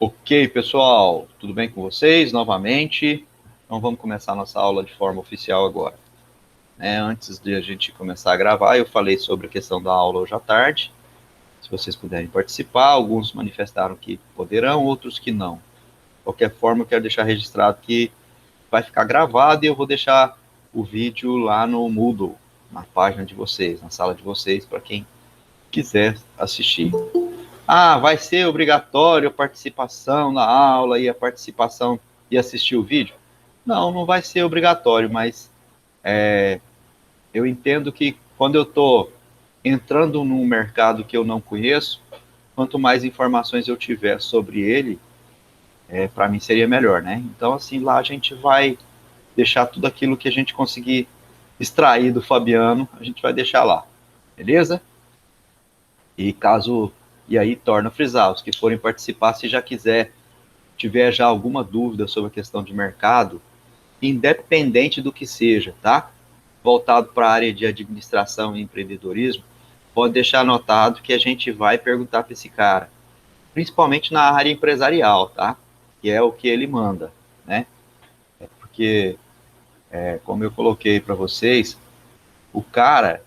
Ok, pessoal, tudo bem com vocês novamente? Então vamos começar a nossa aula de forma oficial agora. Antes de a gente começar a gravar, eu falei sobre a questão da aula hoje à tarde. Se vocês puderem participar, alguns manifestaram que poderão, outros que não. De qualquer forma, eu quero deixar registrado que vai ficar gravado e eu vou deixar o vídeo lá no Moodle, na página de vocês, na sala de vocês, para quem quiser assistir. Ah, vai ser obrigatório a participação na aula e a participação e assistir o vídeo? Não, não vai ser obrigatório, mas eu entendo que quando eu estou entrando num mercado que eu não conheço, quanto mais informações eu tiver sobre ele, para mim seria melhor, né? Então, assim, lá a gente vai deixar tudo aquilo que a gente conseguir extrair do Fabiano, a gente vai deixar lá, beleza? E aí torna a frisar, os que forem participar, se já tiver já alguma dúvida sobre a questão de mercado, independente do que seja, tá? Voltado para a área de administração e empreendedorismo, pode deixar anotado que a gente vai perguntar para esse cara, principalmente na área empresarial, tá? Que é o que ele manda, né? Porque, como eu coloquei para vocês, o cara,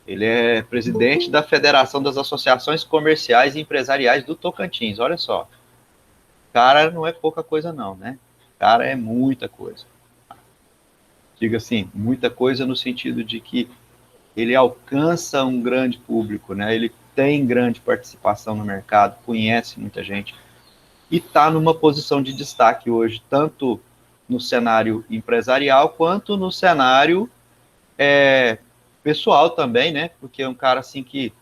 ele é presidente da Federação das Associações Comerciais e Empresariais do Tocantins, olha só. Cara não é pouca coisa não, né? Cara é muita coisa. Diga assim, muita coisa no sentido de que ele alcança um grande público, né? Ele tem grande participação no mercado, conhece muita gente e está numa posição de destaque hoje, tanto no cenário empresarial quanto no cenário pessoal também, né? Porque é um cara assim que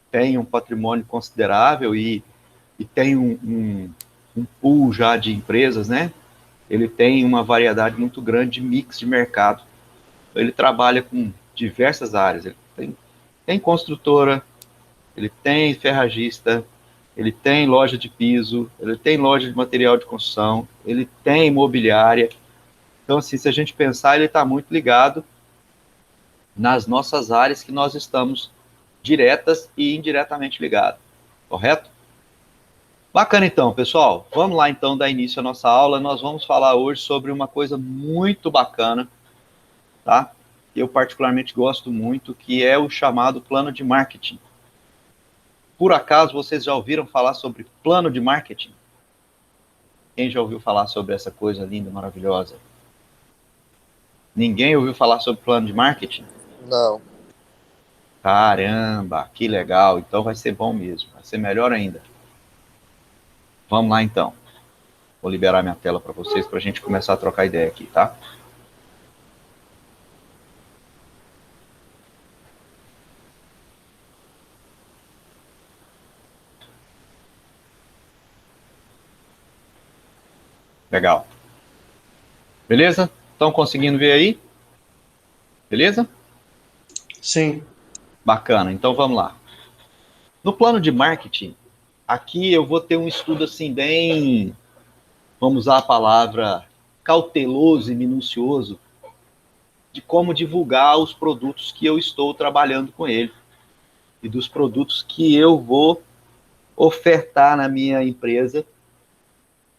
tem um patrimônio considerável e tem um pool já de empresas, né? Ele tem uma variedade muito grande de mix de mercado. Ele trabalha com diversas áreas. Ele tem construtora, ele tem ferragista, ele tem loja de piso, ele tem loja de material de construção, ele tem imobiliária. Então, assim, se a gente pensar, ele está muito ligado nas nossas áreas que nós estamos diretas e indiretamente ligados, correto? Bacana então, pessoal. Vamos lá então dar início à nossa aula. Nós vamos falar hoje sobre uma coisa muito bacana, tá? Eu particularmente gosto muito, que é o chamado plano de marketing. Por acaso vocês já ouviram falar sobre plano de marketing? Quem já ouviu falar sobre essa coisa linda, maravilhosa? Ninguém ouviu falar sobre plano de marketing? Não. Caramba, que legal. Então vai ser bom mesmo. Vai ser melhor ainda. Vamos lá então. Vou liberar minha tela para vocês para a gente começar a trocar ideia aqui, tá? Legal. Beleza? Estão conseguindo ver aí? Beleza? Sim. Bacana. Então vamos lá. No plano de marketing, aqui eu vou ter um estudo assim bem, vamos usar a palavra cauteloso e minucioso de como divulgar os produtos que eu estou trabalhando com ele e dos produtos que eu vou ofertar na minha empresa,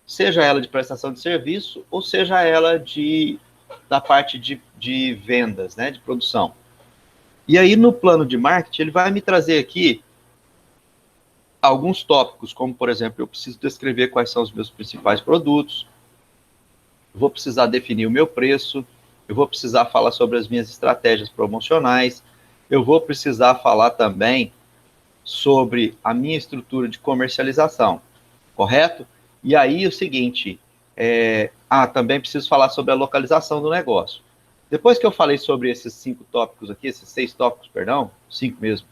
seja ela de prestação de serviço ou seja ela da parte de vendas, né, de produção. E aí no plano de marketing ele vai me trazer aqui alguns tópicos, como por exemplo, eu preciso descrever quais são os meus principais produtos, eu vou precisar definir o meu preço, eu vou precisar falar sobre as minhas estratégias promocionais, eu vou precisar falar também sobre a minha estrutura de comercialização, correto? E aí o seguinte, também preciso falar sobre a localização do negócio. Depois que eu falei sobre esses 5 tópicos aqui, esses 6 tópicos, perdão, 5 mesmo,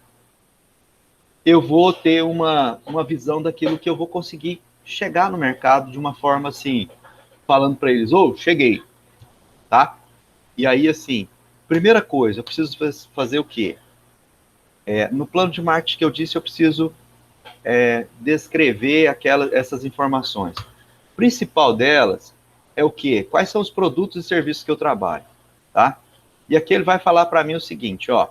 eu vou ter uma visão daquilo que eu vou conseguir chegar no mercado de uma forma assim, falando para eles, cheguei, tá? E aí, assim, primeira coisa, eu preciso fazer o quê? No plano de marketing que eu disse, eu preciso descrever essas informações. O principal delas é o quê? Quais são os produtos e serviços que eu trabalho, tá? E aqui ele vai falar para mim o seguinte, ó,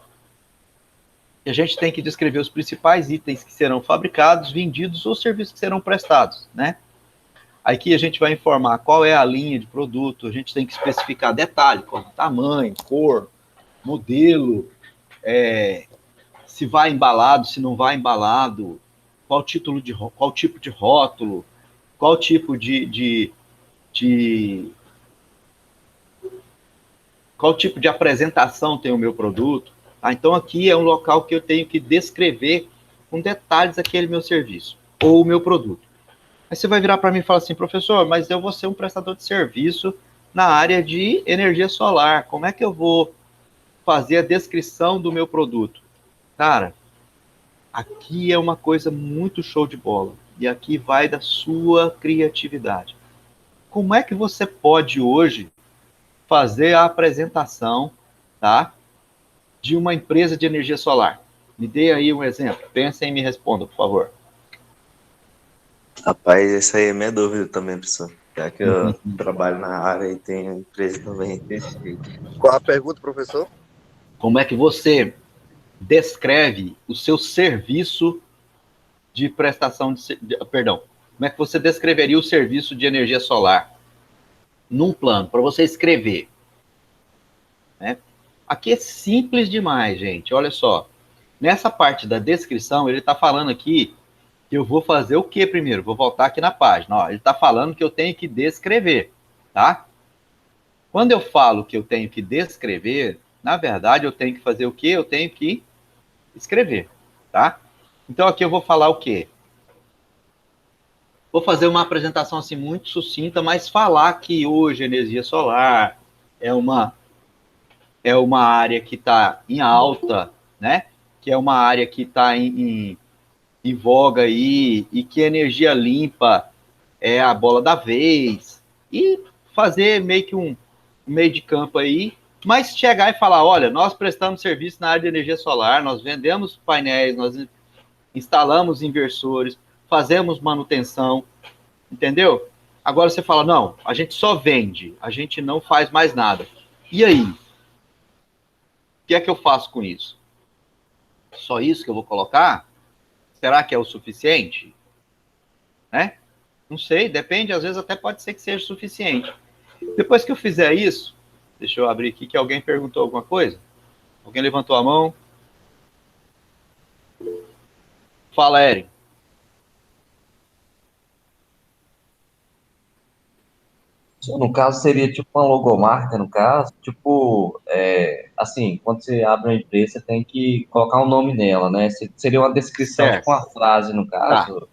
que a gente tem que descrever os principais itens que serão fabricados, vendidos ou serviços que serão prestados, né? Aqui a gente vai informar qual é a linha de produto, a gente tem que especificar detalhe, como tamanho, cor, modelo, se vai embalado, se não vai embalado, qual tipo de rótulo, qual tipo de qual tipo de apresentação tem o meu produto. Tá? Então aqui é um local que eu tenho que descrever com detalhes aquele meu serviço ou o meu produto. Aí você vai virar para mim e falar assim, professor, mas eu vou ser um prestador de serviço na área de energia solar. Como é que eu vou fazer a descrição do meu produto? Cara, aqui é uma coisa muito show de bola. E aqui vai da sua criatividade. Como é que você pode hoje fazer a apresentação, tá, de uma empresa de energia solar? Me dê aí um exemplo. Pensa e me responda, por favor. Rapaz, essa aí é minha dúvida também, professor. Já que eu trabalho na área e tenho empresa também desse jeito. Qual a pergunta, professor? Como é que você descreve o seu serviço de prestação perdão, como é que você descreveria o serviço de energia solar num plano, para você escrever? Né? Aqui é simples demais, gente. Olha só. Nessa parte da descrição, ele está falando aqui que eu vou fazer o que primeiro? Vou voltar aqui na página. Ó, ele está falando que eu tenho que descrever, tá? Quando eu falo que eu tenho que descrever, na verdade, eu tenho que fazer o quê? Eu tenho que escrever, tá? Então, aqui eu vou falar o quê? Vou fazer uma apresentação assim muito sucinta, mas falar que hoje a energia solar é uma área que está em alta, né? Que é uma área que está em voga aí, e que a energia limpa é a bola da vez, e fazer meio que um meio de campo aí, mas chegar e falar, olha, nós prestamos serviço na área de energia solar, nós vendemos painéis, nós instalamos inversores, fazemos manutenção, entendeu? Agora você fala, não, a gente só vende, a gente não faz mais nada. E aí? O que é que eu faço com isso? Só isso que eu vou colocar? Será que é o suficiente? Né? Não sei, depende, às vezes até pode ser que seja suficiente. Depois que eu fizer isso, deixa eu abrir aqui que alguém perguntou alguma coisa. Alguém levantou a mão? Fala, Eric. No caso, seria tipo uma logomarca, no caso, tipo, assim, quando você abre uma empresa, você tem que colocar um nome nela, né? Seria uma descrição, Certo. tipo uma frase, no Tá. caso.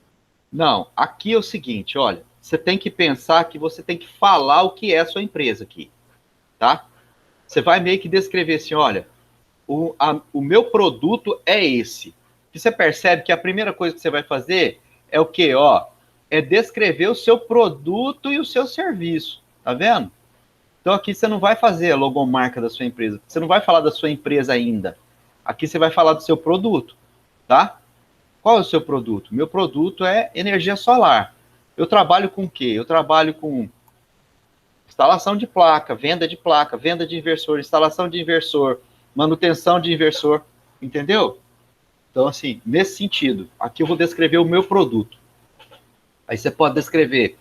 Não, aqui é o seguinte, olha, você tem que pensar que você tem que falar o que é a sua empresa aqui, tá? Você vai meio que descrever assim, olha, o meu produto é esse. E você percebe que a primeira coisa que você vai fazer é o quê? Ó, é descrever o seu produto e o seu serviço, tá vendo? Então aqui você não vai fazer a logomarca da sua empresa, você não vai falar da sua empresa ainda. Aqui você vai falar do seu produto, tá? Qual é o seu produto? Meu produto é energia solar. Eu trabalho com o quê? Eu trabalho com instalação de placa, venda de inversor, instalação de inversor, manutenção de inversor, entendeu? Então, assim, nesse sentido, aqui eu vou descrever o meu produto. Aí você pode descrever,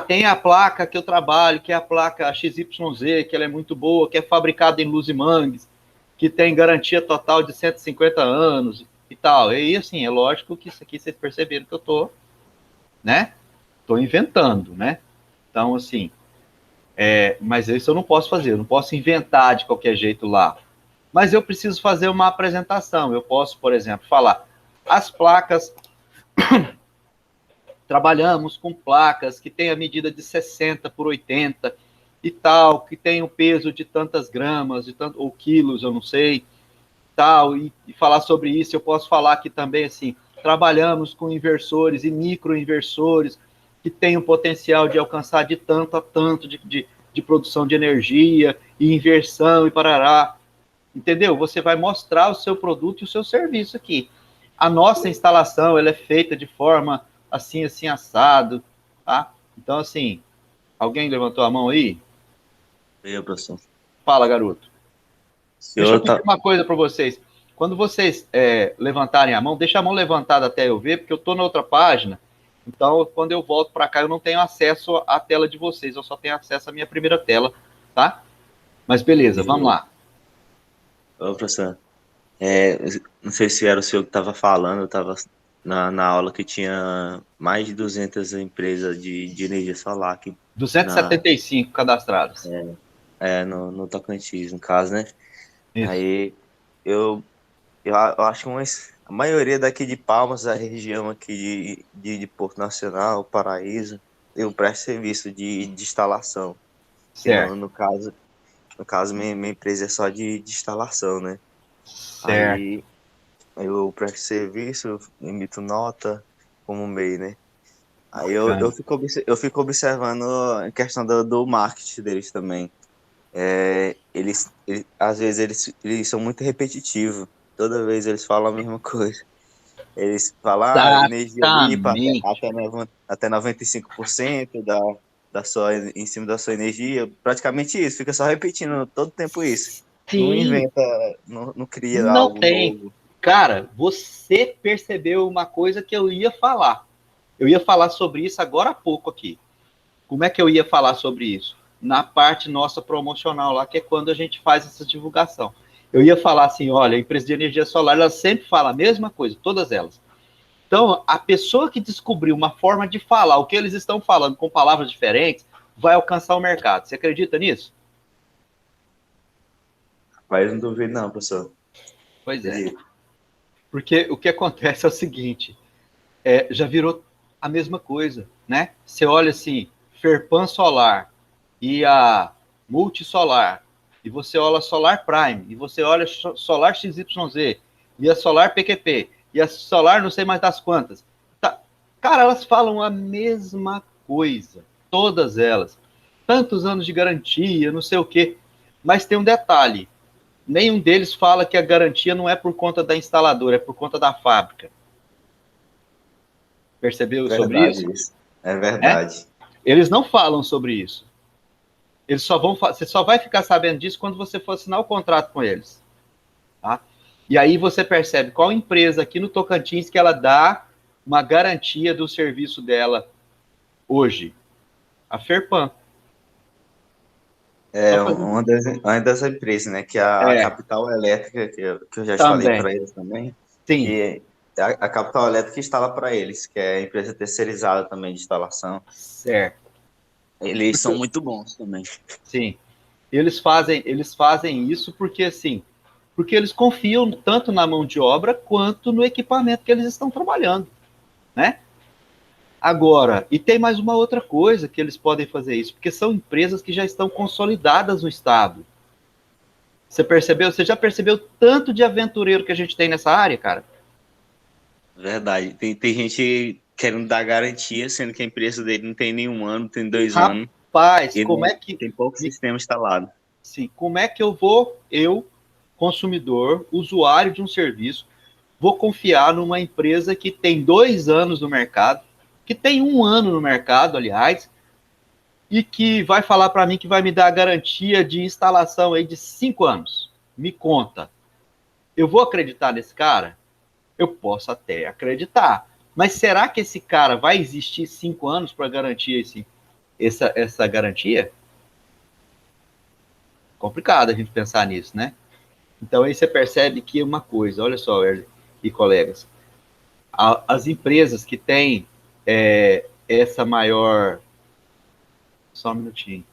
tem a placa que eu trabalho, que é a placa XYZ, que ela é muito boa, que é fabricada em Luzimangues, que tem garantia total de 150 anos e tal. E assim, é lógico que isso aqui vocês perceberam que eu tô, né? Tô inventando, né? Então, assim, mas isso eu não posso fazer, eu não posso inventar de qualquer jeito lá. Mas eu preciso fazer uma apresentação. Eu posso, por exemplo, falar as placas. Trabalhamos com placas que têm a medida de 60 por 80 e tal, que tem o peso de tantas gramas, ou quilos, eu não sei, tal, e falar sobre isso. Eu posso falar aqui também, assim, trabalhamos com inversores e microinversores que têm o potencial de alcançar de tanto a tanto de produção de energia e inversão e parará. Entendeu? Você vai mostrar o seu produto e o seu serviço aqui. A nossa instalação, ela é feita de forma assim, assim, assado, tá? Então, assim, alguém levantou a mão aí? Eu, professor. Fala, garoto. Deixa eu Senhor, pedir uma coisa para vocês. Quando vocês levantarem a mão, deixa a mão levantada até eu ver, porque eu estou na outra página Então, quando eu volto para cá, eu não tenho acesso à tela de vocês, eu só tenho acesso à minha primeira tela, tá? Mas beleza, vamos lá. Ô, professor, é, não sei se era o senhor que estava falando, eu estava na aula que tinha mais de 200 empresas de energia solar aqui 275 cadastrados. no Tocantins, no caso, né? Isso. Aí eu acho que a maioria daqui de Palmas, a região aqui de Porto Nacional, Paraíso, eu presto serviço de instalação. Que Certo. no caso minha empresa é só de instalação, né? Certo. Aí eu presto serviço, emito nota como MEI, né? Aí eu fico observando a questão do marketing deles também. Às vezes eles são muito repetitivos. Toda vez eles falam a mesma coisa. Eles falam, energia limpa Exatamente. até 95% da sua, em cima da sua energia. Praticamente isso, fica só repetindo todo tempo isso. Não Sim, inventa, não cria não algo tem. novo. Cara, você percebeu uma coisa que eu ia falar. Eu ia falar sobre isso agora há pouco aqui. Como é que eu ia falar sobre isso? Na parte nossa promocional lá, que é quando a gente faz essa divulgação. Eu ia falar assim, olha, a empresa de energia solar, ela sempre fala a mesma coisa, todas elas. Então, a pessoa que descobriu uma forma de falar o que eles estão falando com palavras diferentes, vai alcançar o mercado. Você acredita nisso? Mas não duvido não, professor. Pois é. Acredito. Porque o que acontece é o seguinte, já virou a mesma coisa, né? Você olha assim, Ferpan Solar e a Multisolar, e você olha Solar Prime, e você olha Solar XYZ, e a Solar PQP, e a Solar não sei mais das quantas. Tá. Cara, elas falam a mesma coisa, todas elas. Tantos anos de garantia, não sei o quê. Mas tem um detalhe, nenhum deles fala que a garantia não é por conta da instaladora, é por conta da fábrica. Percebeu sobre isso? Verdade isso. É É? verdade. Eles não falam sobre isso. Você só vai ficar sabendo disso quando você for assinar o contrato com eles. Tá? E aí você percebe qual empresa aqui no Tocantins que ela dá uma garantia do serviço dela hoje. A Ferpan. É Só fazendo... uma das empresas, né? Que é a É, Capital Elétrica, que eu já falei também. para eles também, Sim, que a Capital Elétrica instala para eles, que é a empresa terceirizada também de instalação. certo. Eles são muito bons também. Sim. Eles fazem isso porque, assim, porque eles confiam tanto na mão de obra quanto no equipamento que eles estão trabalhando, né? Agora, e tem mais uma outra coisa que eles podem fazer isso, porque são empresas que já estão consolidadas no estado. Você percebeu? Você já percebeu tanto de aventureiro que a gente tem nessa área, cara? Verdade. Tem gente querendo dar garantia, sendo que a empresa dele não tem nenhum ano, tem 2 anos, Rapaz, e como não, é que, tem pouco sistema instalado. sim, como é que eu, consumidor, usuário de um serviço, vou confiar numa empresa que tem 2 anos no mercado, que tem 1 ano no mercado, aliás, e que vai falar para mim que vai me dar a garantia de instalação aí de 5 anos? Me conta. Eu vou acreditar nesse cara? Eu posso até acreditar. Mas será que esse cara vai existir 5 anos para garantir essa garantia? Complicado a gente pensar nisso, né? Então aí você percebe que uma coisa, olha só, Erle e colegas, as empresas que têm essa maior. Só um minutinho.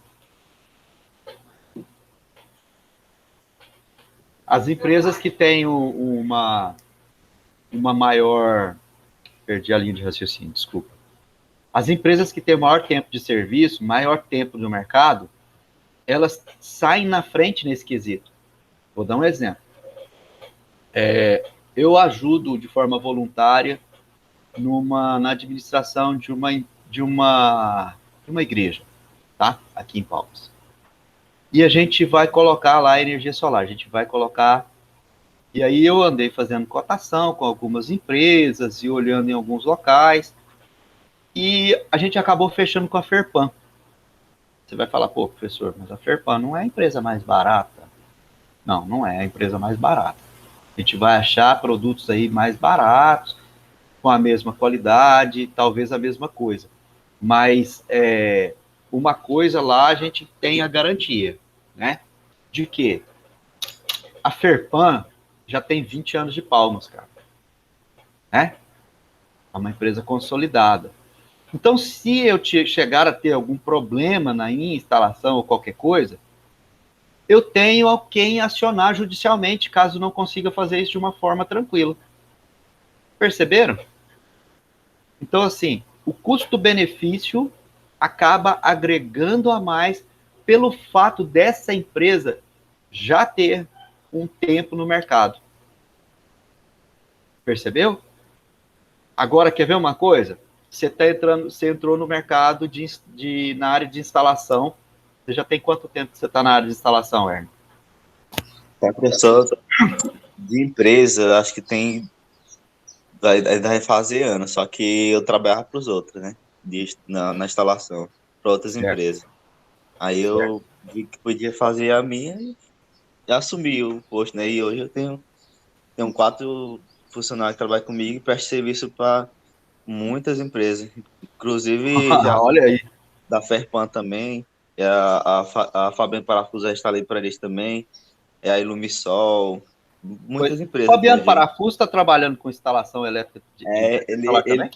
As empresas que têm uma maior. Perdi a linha de raciocínio, desculpa. As empresas que têm maior tempo de serviço, maior tempo no mercado, elas saem na frente nesse quesito. Vou dar um exemplo. Eu ajudo de forma voluntária na administração de uma igreja, tá? Aqui em Palmas. E a gente vai colocar lá energia solar. A gente vai colocar. E aí eu andei fazendo cotação com algumas empresas e olhando em alguns locais. E a gente acabou fechando com a Ferpan. Você vai falar, pô, professor, mas a Ferpan não é a empresa mais barata. Não é a empresa mais barata. A gente vai achar produtos aí mais baratos. com a mesma qualidade, talvez a mesma coisa. Mas uma coisa lá a gente tem a garantia, né? De que a Ferpan já tem 20 anos de Palmas, cara. Né? É uma empresa consolidada. Então, se eu chegar a ter algum problema na instalação ou qualquer coisa, eu tenho a quem acionar judicialmente, caso não consiga fazer isso de uma forma tranquila. Perceberam? Então, assim, o custo-benefício acaba agregando a mais pelo fato dessa empresa já ter um tempo no mercado. Percebeu? Agora, quer ver uma coisa? Você entrou no mercado na área de instalação. Você já tem quanto tempo que você está na área de instalação, Erno? Tá, professor de empresa, acho que vai fazer anos, só que eu trabalhava para os outros, né? Na instalação, para outras empresas. Aí eu vi que podia fazer a minha e assumi o posto, né? E hoje eu tenho 4 funcionários que trabalham comigo e presto serviço para muitas empresas, inclusive já Olha aí. da Ferpan também, a Fabiano Parafuso já instalei para eles também, é a Ilumisol, muitas O empresas com a Fabiano gente. Parafuso está trabalhando com instalação elétrica de lá também?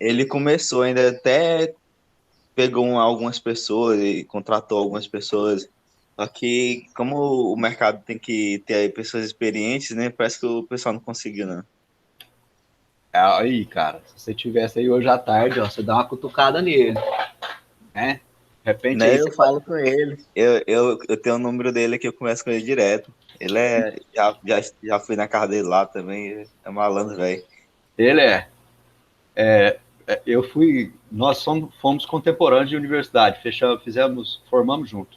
Ele começou, ainda até pegou algumas pessoas e contratou algumas pessoas. Só que, como o mercado tem que ter aí pessoas experientes, né? Parece que o pessoal não conseguiu, não. Aí, cara, se você tivesse aí hoje à tarde, ó, você dá uma cutucada nele, né? De repente Né, aí eu você pode... falo com ele. Eu tenho o número dele que eu converso com ele direto. Ele já fui na casa dele lá também. É malandro, velho. Ele eu fui, nós fomos contemporâneos de universidade, formamos junto.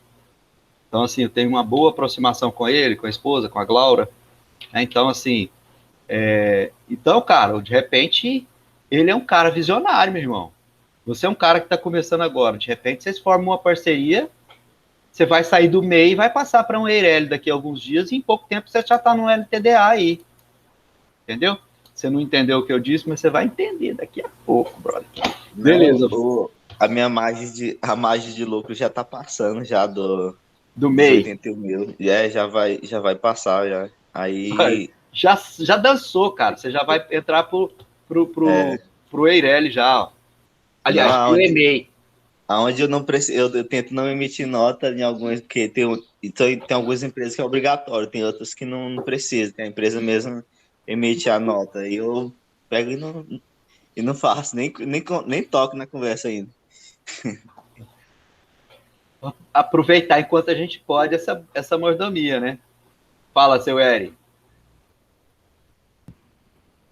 Então, assim, eu tenho uma boa aproximação com ele, com a esposa, com a Glaura, né? Então, assim, então, cara, de repente, ele é um cara visionário, meu irmão. Você é um cara que está começando agora, de repente vocês formam uma parceria, você vai sair do MEI e vai passar para um EIRELI daqui a alguns dias, e em pouco tempo você já está no LTDA aí, entendeu? Você não entendeu o que eu disse, mas você vai entender daqui a pouco, brother. Não, Beleza. a margem de lucro já tá passando já Do dos MEI. 81 mil. Já vai passar já. Aí, Já dançou, cara. Você já vai entrar pro EIRELI já. Ó. não, Aliás, pro EMEI. aonde eu não preciso, eu tento não emitir nota em algumas, porque então, tem algumas empresas que é obrigatório, tem outras que não precisa, que a empresa mesmo emite a nota. E eu pego e não faço, nem toco na conversa ainda. Aproveitar enquanto a gente pode essa mordomia, né? Fala, seu Eri.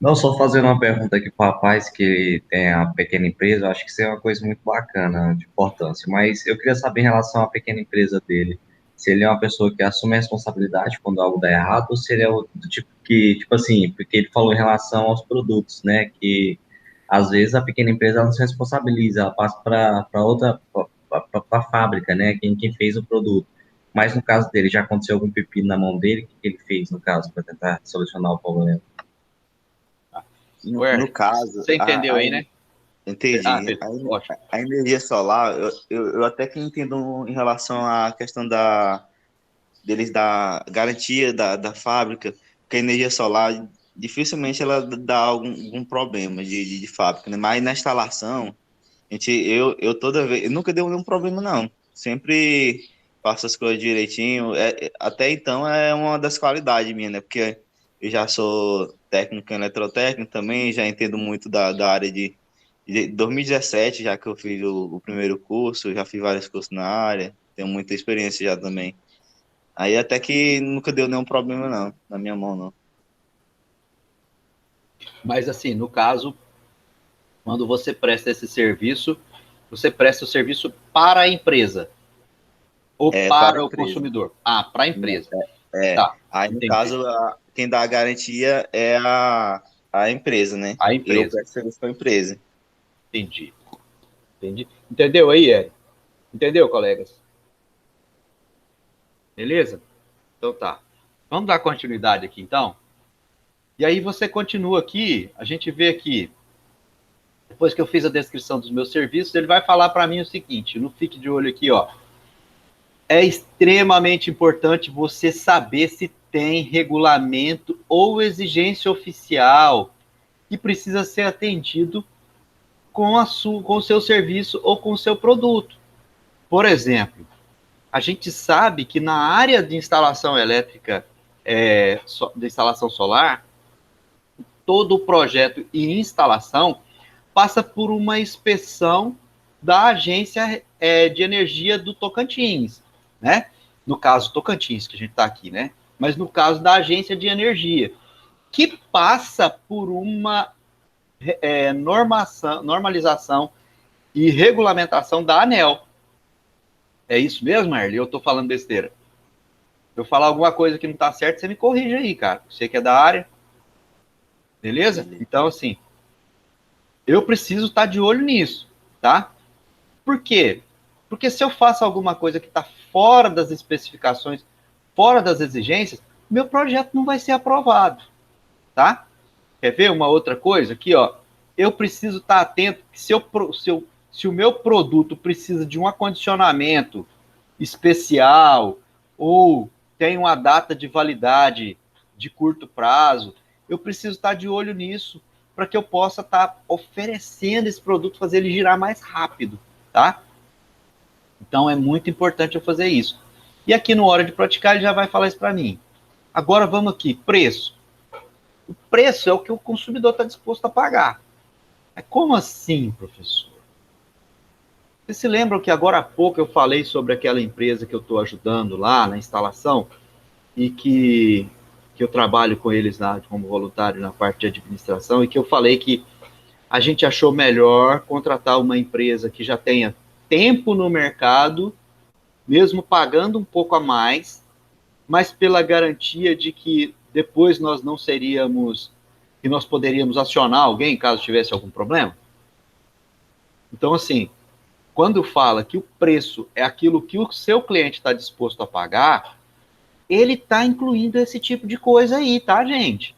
Não, só fazendo uma pergunta aqui para o rapaz que tem a pequena empresa, eu acho que isso é uma coisa muito bacana, de importância, mas eu queria saber em relação à pequena empresa dele, se ele é uma pessoa que assume a responsabilidade quando algo dá errado, ou se ele é do tipo que, tipo assim, porque ele falou em relação aos produtos, né, que às vezes a pequena empresa ela não se responsabiliza, ela passa para outra, para a fábrica, né, quem fez o produto. Mas no caso dele, já aconteceu algum pepino na mão dele, o que ele fez, no caso, para tentar solucionar o problema? No caso, você entendeu aí, né? entendi. Ótimo. A energia solar, eu até que entendo em relação à questão deles da garantia da fábrica, que a energia solar dificilmente ela dá algum problema de fábrica, né? Mas na instalação, eu toda vez, eu nunca deu nenhum problema, não. Sempre faço as coisas direitinho. Até então é uma das qualidades minhas, né? Porque eu já sou técnico em eletrotécnico também, já entendo muito da área de 2017, já que eu fiz o primeiro curso, já fiz vários cursos na área, tenho muita experiência já também. Aí até que nunca deu nenhum problema, não, na minha mão, não. Mas, assim, no caso, quando você presta esse serviço, você presta o serviço para a empresa ou Para a para o empresa. consumidor? Ah, para a empresa. É. Tá, Aí, no entendi. caso, quem dá a garantia é a empresa, né? A Eu empresa. presto serviço para a empresa. Entendi. Entendi. Entendeu aí, Eri? Entendeu, colegas? Beleza? Então tá. Vamos dar continuidade aqui, então? E aí você continua aqui, a gente vê aqui depois que eu fiz a descrição dos meus serviços, ele vai falar para mim o seguinte, não fique de olho aqui, ó. É extremamente importante você saber se tem regulamento ou exigência oficial que precisa ser atendido com o seu serviço ou com o seu produto. Por exemplo, a gente sabe que na área de instalação elétrica, de instalação solar, todo o projeto e instalação passa por uma inspeção da Agência de Energia do Tocantins, né? No caso Tocantins, que a gente está aqui, né? Mas no caso da Agência de Energia, que passa por uma normalização e regulamentação da ANEEL. É isso mesmo, Arli? Eu estou falando besteira. Se eu falar alguma coisa que não está certo, você me corrige aí, cara. Você que é da área. Beleza? Então, assim, eu preciso estar de olho nisso, tá? Por quê? Porque se eu faço alguma coisa que está fora das especificações, fora das exigências, meu projeto não vai ser aprovado, tá? Quer ver uma outra coisa aqui, ó? Eu preciso estar atento que se o meu produto precisa de um acondicionamento especial ou tem uma data de validade de curto prazo, eu preciso estar de olho nisso para que eu possa estar oferecendo esse produto, fazer ele girar mais rápido, tá? Então é muito importante eu fazer isso. E aqui no Hora de Praticar ele já vai falar isso para mim. Agora vamos aqui, preço. O preço é o que o consumidor está disposto a pagar. Como assim, professor? Vocês se lembram que agora há pouco eu falei sobre aquela empresa que eu estou ajudando lá na instalação e que eu trabalho com eles como voluntário na parte de administração e que eu falei que a gente achou melhor contratar uma empresa que já tenha tempo no mercado, mesmo pagando um pouco a mais, mas pela garantia de que depois nós não seríamos, que nós poderíamos acionar alguém caso tivesse algum problema. Então, assim, quando fala que o preço é aquilo que o seu cliente está disposto a pagar, ele está incluindo esse tipo de coisa aí, tá, gente?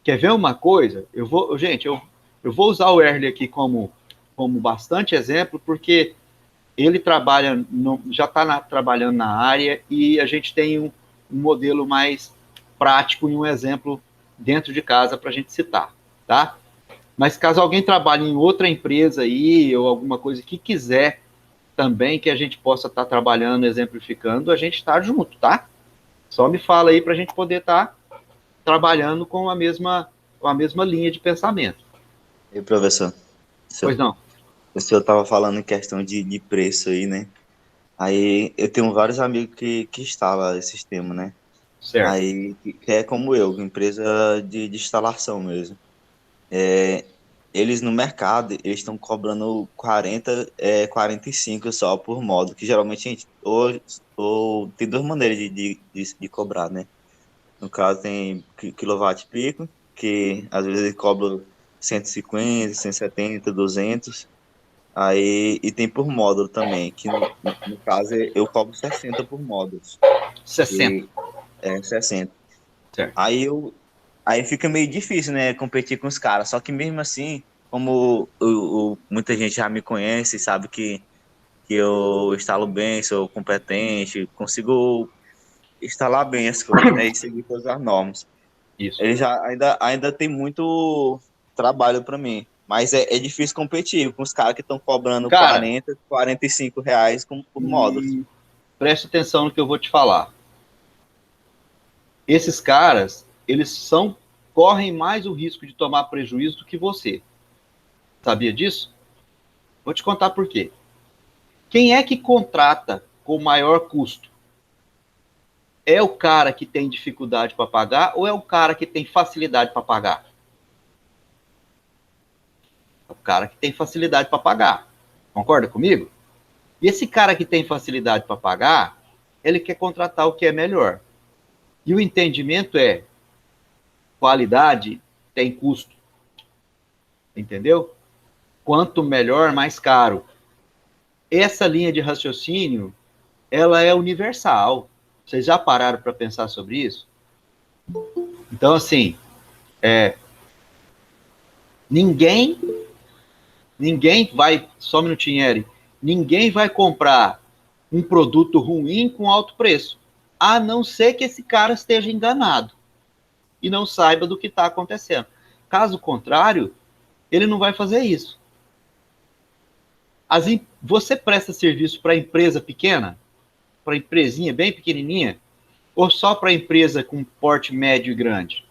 Quer ver uma coisa? Eu vou usar o Erle aqui como bastante exemplo, porque ele trabalha, já está trabalhando na área e a gente tem um modelo mais prático e um exemplo dentro de casa para a gente citar, tá? Mas caso alguém trabalhe em outra empresa aí ou alguma coisa que quiser também que a gente possa estar trabalhando, exemplificando, a gente está junto, tá? Só me fala aí para a gente poder estar trabalhando com a mesma linha de pensamento. E professor? Pois não. O senhor estava falando em questão de preço aí, né? Aí eu tenho vários amigos que instalam esse sistema, né? Certo. Aí, que é como eu, empresa de instalação mesmo. Eles no mercado, eles estão cobrando 45 só por módulo, que geralmente a gente, ou tem duas maneiras de cobrar, né? No caso tem quilowatt pico, que às vezes ele cobra 150, 170, 200. Aí, e tem por módulo também, que no caso eu cobro 60 por módulos. 60. 60. Certo. Aí fica meio difícil, né, competir com os caras. Só que mesmo assim, como muita gente já me conhece, sabe que eu instalo bem, sou competente, consigo instalar bem as coisas, né, e seguir todas as normas. Isso. Ele já ainda tem muito trabalho para mim. Mas é difícil competir com os caras que estão cobrando 40, 45 reais por módulo. Preste atenção no que eu vou te falar. Esses caras, eles correm mais o risco de tomar prejuízo do que você. Sabia disso? Vou te contar por quê. Quem é que contrata com maior custo? É o cara que tem dificuldade para pagar ou é o cara que tem facilidade para pagar? É o cara que tem facilidade para pagar. Concorda comigo? E esse cara que tem facilidade para pagar, ele quer contratar o que é melhor. E o entendimento é: qualidade tem custo. Entendeu? Quanto melhor, mais caro. Essa linha de raciocínio, ela é universal. Vocês já pararam para pensar sobre isso? Então, assim, ninguém Ninguém vai, só um minutinho, Eri, ninguém vai comprar um produto ruim com alto preço, a não ser que esse cara esteja enganado e não saiba do que está acontecendo. Caso contrário, ele não vai fazer isso. Você presta serviço para empresa pequena? Para empresinha bem pequenininha? Ou só para empresa com porte médio e grande?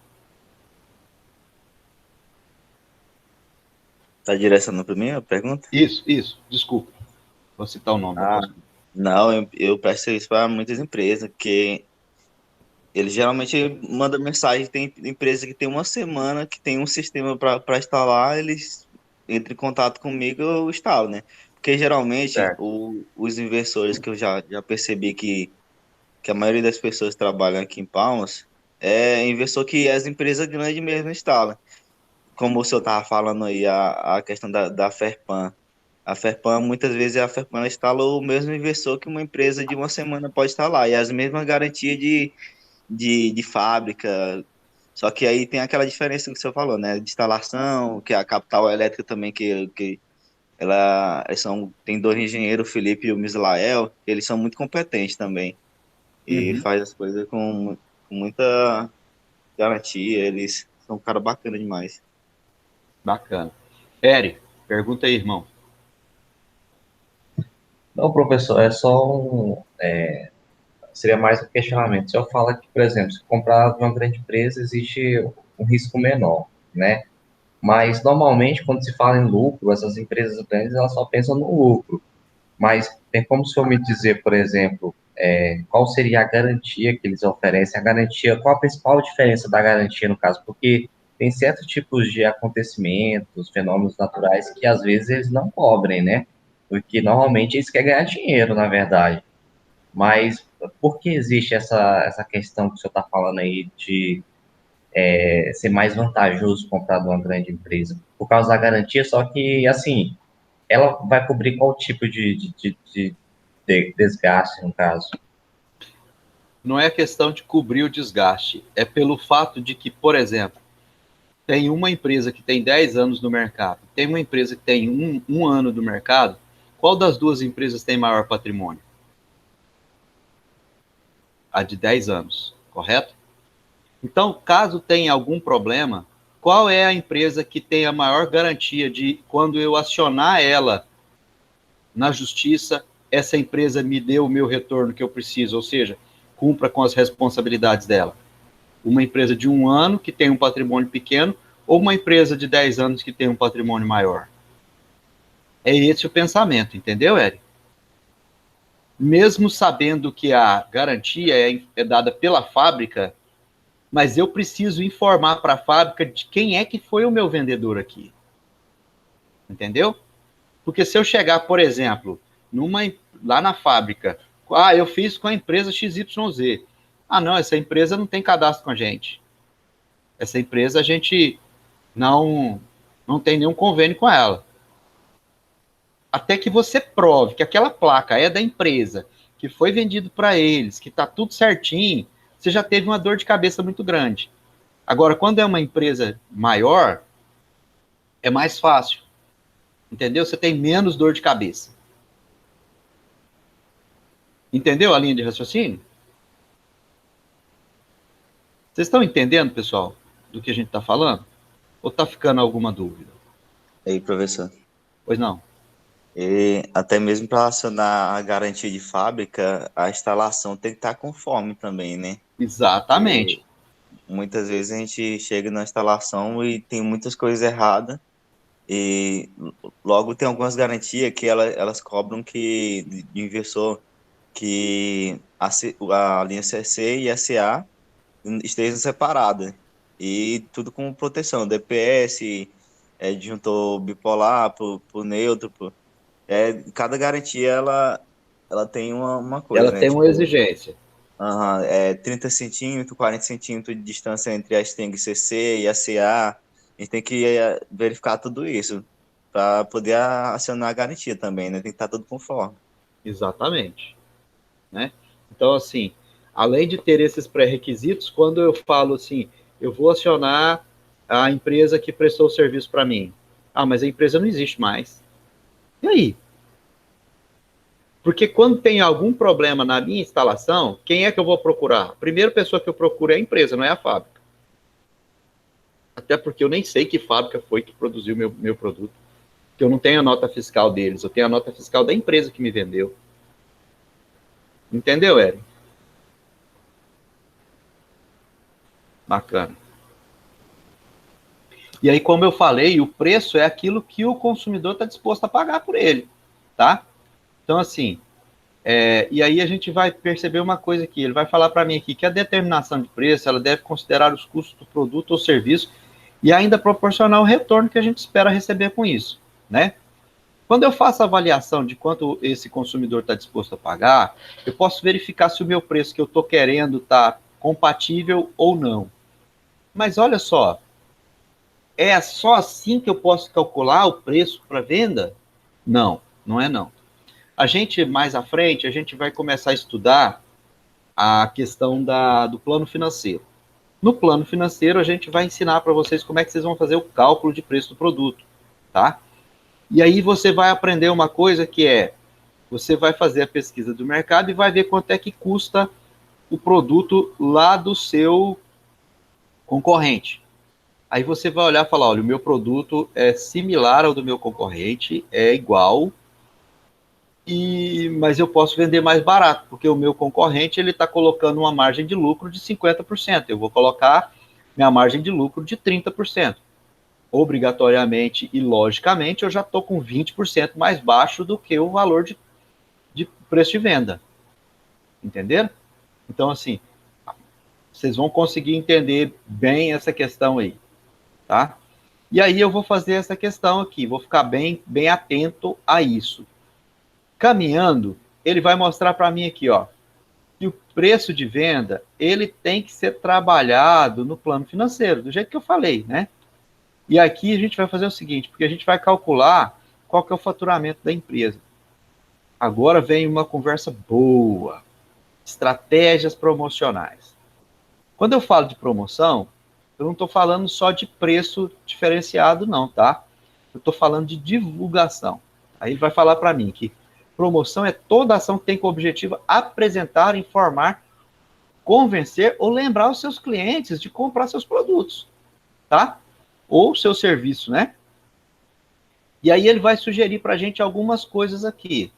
Tá direcionando para mim a pergunta? Isso. Desculpa. Vou citar o nome. Não, eu presto serviço para muitas empresas, que eles geralmente mandam mensagem. Tem empresa que tem uma semana que tem um sistema para instalar, eles entram em contato comigo, eu instalo, né? Porque geralmente Certo. os investidores que eu já percebi que a maioria das pessoas que trabalham aqui em Palmas é investidor que as empresas grandes mesmo instalam. Como o senhor estava falando aí, a questão da Ferpan. A Ferpan, muitas vezes, a Ferpan ela instala o mesmo investidor que uma empresa de uma semana pode instalar, e as mesmas garantias de fábrica. Só que aí tem aquela diferença que o senhor falou, né? De instalação, que a Capital Elétrica também, que tem dois engenheiros, o Felipe e o Mislael, eles são muito competentes também. E Uhum. faz as coisas com muita garantia, eles são um cara bacana demais. Bacana. Eri, pergunta aí, irmão. Não, professor, é só seria mais um questionamento. O senhor fala que, por exemplo, se comprar de uma grande empresa, existe um risco menor, né? Mas, normalmente, quando se fala em lucro, essas empresas grandes, elas só pensam no lucro. Mas tem como o senhor me dizer, por exemplo, qual seria a garantia que eles oferecem? A garantia, qual a principal diferença da garantia, no caso? Porque tem certos tipos de acontecimentos, fenômenos naturais, que às vezes eles não cobrem, né? Porque normalmente eles querem ganhar dinheiro, na verdade. Mas por que existe essa questão que o senhor está falando aí de ser mais vantajoso comprar de uma grande empresa? Por causa da garantia, só que, assim, ela vai cobrir qual tipo de desgaste, no caso? Não é questão de cobrir o desgaste, é pelo fato de que, por exemplo, tem uma empresa que tem 10 anos no mercado, tem uma empresa que tem um ano no mercado, qual das duas empresas tem maior patrimônio? A de 10 anos, correto? Então, caso tenha algum problema, qual é a empresa que tem a maior garantia de, quando eu acionar ela na justiça, essa empresa me deu o meu retorno que eu preciso, ou seja, cumpra com as responsabilidades dela? Uma empresa de um ano que tem um patrimônio pequeno ou uma empresa de 10 anos que tem um patrimônio maior? É esse o pensamento, entendeu, Eric? Mesmo sabendo que a garantia é dada pela fábrica, mas eu preciso informar para a fábrica de quem é que foi o meu vendedor aqui. Entendeu? Porque se eu chegar, por exemplo, lá na fábrica, eu fiz com a empresa XYZ. Ah, não, essa empresa não tem cadastro com a gente. Essa empresa a gente não tem nenhum convênio com ela. Até que você prove que aquela placa é da empresa, que foi vendido para eles, que está tudo certinho, você já teve uma dor de cabeça muito grande. Agora, quando é uma empresa maior, é mais fácil. Entendeu? Você tem menos dor de cabeça. Entendeu a linha de raciocínio? Vocês estão entendendo, pessoal, do que a gente está falando? Ou está ficando alguma dúvida? Aí, professor. Pois não. E até mesmo para acionar a garantia de fábrica, a instalação tem que estar conforme também, né? Exatamente. E muitas vezes a gente chega na instalação e tem muitas coisas erradas, e logo tem algumas garantias que elas cobram que de inversor que a linha CC e SA estejam separadas, e tudo com proteção, DPS, disjuntor bipolar, por neutro, cada garantia ela tem uma coisa, Ela né? tem uma Tipo, exigência. 30 centímetros, 40 centímetros de distância entre a Steng CC e a CA. A gente tem que verificar tudo isso para poder acionar a garantia também, né? Tem que estar tudo conforme. Exatamente. Né? Então, assim, além de ter esses pré-requisitos, quando eu falo assim, eu vou acionar a empresa que prestou o serviço para mim, Ah, mas a empresa não existe mais. E aí? Porque quando tem algum problema na minha instalação, quem é que eu vou procurar? A primeira pessoa que eu procuro é a empresa, não é a fábrica. Até porque eu nem sei que fábrica foi que produziu meu produto. Porque eu não tenho a nota fiscal deles, eu tenho a nota fiscal da empresa que me vendeu. Entendeu, Eren? Bacana. E aí, como eu falei, o preço é aquilo que o consumidor está disposto a pagar por ele, tá? Então, assim, e aí a gente vai perceber uma coisa aqui, ele vai falar para mim aqui que a determinação de preço, ela deve considerar os custos do produto ou serviço e ainda proporcionar o retorno que a gente espera receber com isso, né? Quando eu faço a avaliação de quanto esse consumidor está disposto a pagar, eu posso verificar se o meu preço que eu estou querendo está compatível ou não. Mas olha só, é só assim que eu posso calcular o preço para venda? Não, não é não. A gente, mais à frente, a gente vai começar a estudar a questão do plano financeiro. No plano financeiro, a gente vai ensinar para vocês como é que vocês vão fazer o cálculo de preço do produto, tá? E aí você vai aprender uma coisa que você vai fazer a pesquisa do mercado e vai ver quanto é que custa o produto lá do seu concorrente. Aí você vai olhar e falar, olha, o meu produto é similar ao do meu concorrente, é igual, mas eu posso vender mais barato, porque o meu concorrente ele está colocando uma margem de lucro de 50%. Eu vou colocar minha margem de lucro de 30%. Obrigatoriamente e logicamente, eu já estou com 20% mais baixo do que o valor de preço de venda. Entenderam? Então, assim, vocês vão conseguir entender bem essa questão aí, tá? E aí eu vou fazer essa questão aqui, vou ficar bem atento a isso. Caminhando, ele vai mostrar para mim aqui, ó, que o preço de venda, ele tem que ser trabalhado no plano financeiro, do jeito que eu falei, né? E aqui a gente vai fazer o seguinte, porque a gente vai calcular qual que é o faturamento da empresa. Agora vem uma conversa boa, estratégias promocionais. Quando eu falo de promoção, eu não estou falando só de preço diferenciado, não, tá? Eu estou falando de divulgação. Aí ele vai falar para mim que promoção é toda ação que tem como objetivo apresentar, informar, convencer ou lembrar os seus clientes de comprar seus produtos, tá? Ou seu serviço, né? E aí ele vai sugerir para a gente algumas coisas aqui.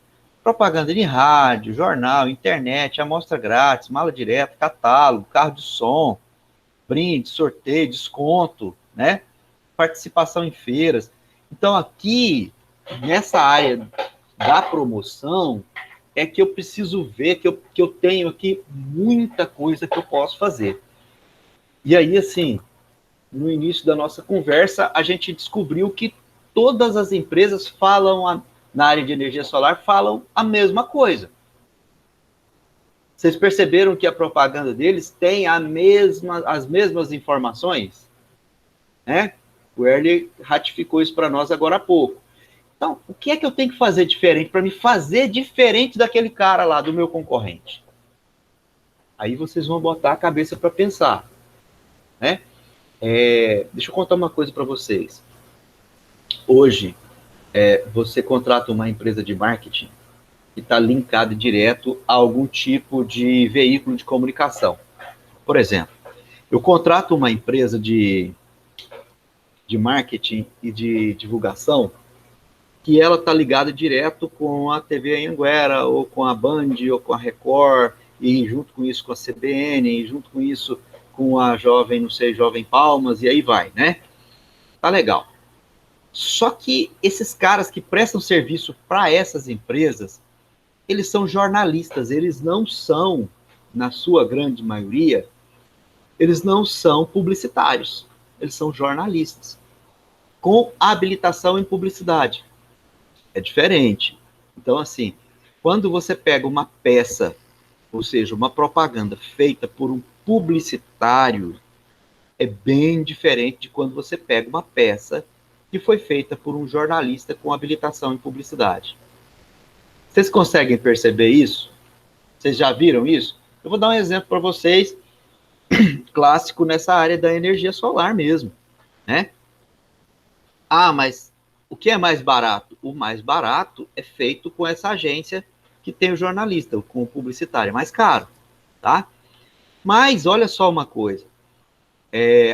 Propaganda em rádio, jornal, internet, amostra grátis, mala direta, catálogo, carro de som, brinde, sorteio, desconto, né? Participação em feiras. Então, aqui, nessa área da promoção, é que eu preciso ver que eu tenho aqui muita coisa que eu posso fazer. E aí, assim, no início da nossa conversa, a gente descobriu que todas as empresas falam, na área de energia solar, falam a mesma coisa. Vocês perceberam que a propaganda deles tem as mesmas informações? Né? O Erle ratificou isso para nós agora há pouco. Então, o que é que eu tenho que fazer diferente para me fazer diferente daquele cara lá, do meu concorrente? Aí vocês vão botar a cabeça para pensar. Né? Deixa eu contar uma coisa para vocês. Hoje, você contrata uma empresa de marketing que está linkado direto a algum tipo de veículo de comunicação. Por exemplo, eu contrato uma empresa de marketing e de divulgação que ela está ligada direto com a TV Anhanguera, ou com a Band, ou com a Record, e junto com isso com a CBN, e junto com isso com a Jovem Palmas, e aí vai, né? Tá legal. Só que esses caras que prestam serviço para essas empresas, eles são jornalistas, eles não são, na sua grande maioria, eles não são publicitários, eles são jornalistas, com habilitação em publicidade. É diferente. Então, assim, quando você pega uma peça, ou seja, uma propaganda feita por um publicitário, é bem diferente de quando você pega uma peça que foi feita por um jornalista com habilitação em publicidade. Vocês conseguem perceber isso? Vocês já viram isso? Eu vou dar um exemplo para vocês, clássico nessa área da energia solar mesmo, né? Ah, mas O que é mais barato? O mais barato é feito com essa agência que tem o jornalista, com o publicitário, é mais caro, tá? Mas olha só uma coisa.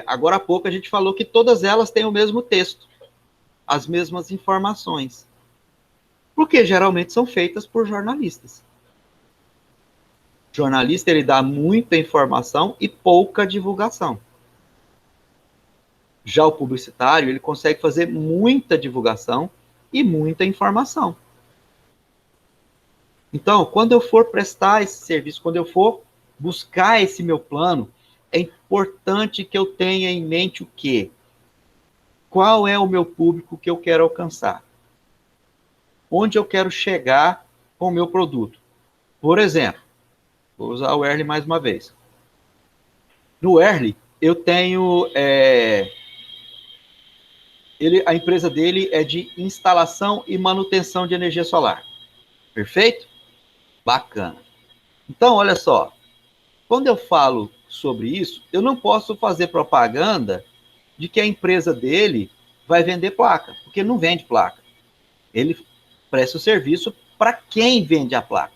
Agora há pouco a gente falou que todas elas têm o mesmo texto, as mesmas informações. Porque geralmente são feitas por jornalistas. O jornalista, ele dá muita informação e pouca divulgação. Já o publicitário, ele consegue fazer muita divulgação e muita informação. Então, quando eu for prestar esse serviço, quando eu for buscar esse meu plano, é importante que eu tenha em mente o quê? Qual é o meu público que eu quero alcançar? Onde eu quero chegar com o meu produto? Por exemplo, vou usar o Early mais uma vez. No Early, eu tenho... a empresa dele é de instalação e manutenção de energia solar. Perfeito? Bacana. Então, olha só. Quando eu falo sobre isso, eu não posso fazer propaganda de que a empresa dele vai vender placa, porque ele não vende placa. Ele presta o serviço para quem vende a placa.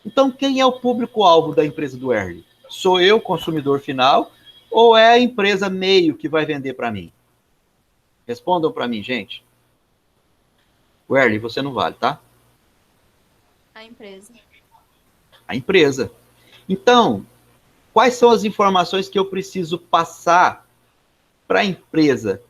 Então, quem é o público-alvo da empresa do Early? Sou eu, consumidor final, ou é a empresa meio que vai vender para mim? Respondam para mim, gente. O Early, você não vale, tá? A empresa. A empresa. Então, quais são as informações que eu preciso passar para a empresa?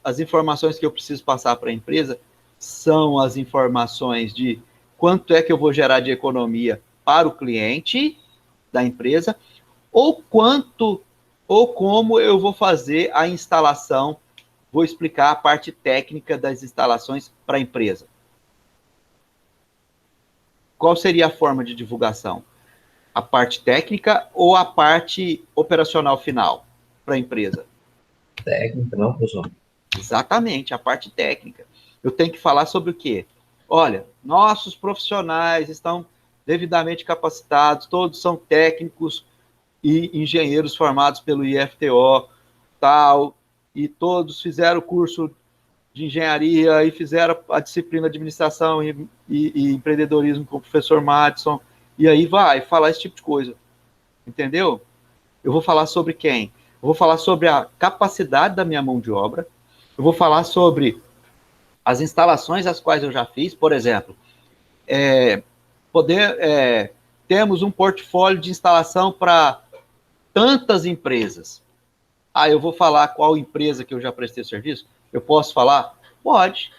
As informações que eu preciso passar para a empresa são as informações de quanto é que eu vou gerar de economia para o cliente da empresa, ou quanto, ou como eu vou fazer a instalação, vou explicar a parte técnica das instalações para a empresa. Qual seria a forma de divulgação? A parte técnica ou a parte operacional final para a empresa? Técnica, não, professor? Exatamente, a parte técnica. Eu tenho que falar sobre o quê? Olha, nossos profissionais estão devidamente capacitados, todos são técnicos e engenheiros formados pelo IFTO, tal, e todos fizeram o curso de engenharia e fizeram a disciplina de administração e empreendedorismo com o professor Madison, e aí vai falar esse tipo de coisa, entendeu? Eu vou falar sobre quem? Eu vou falar sobre a capacidade da minha mão de obra, eu vou falar sobre as instalações as quais eu já fiz, por exemplo, temos um portfólio de instalação para tantas empresas. Eu vou falar qual empresa que eu já prestei serviço? Eu posso falar? Pode.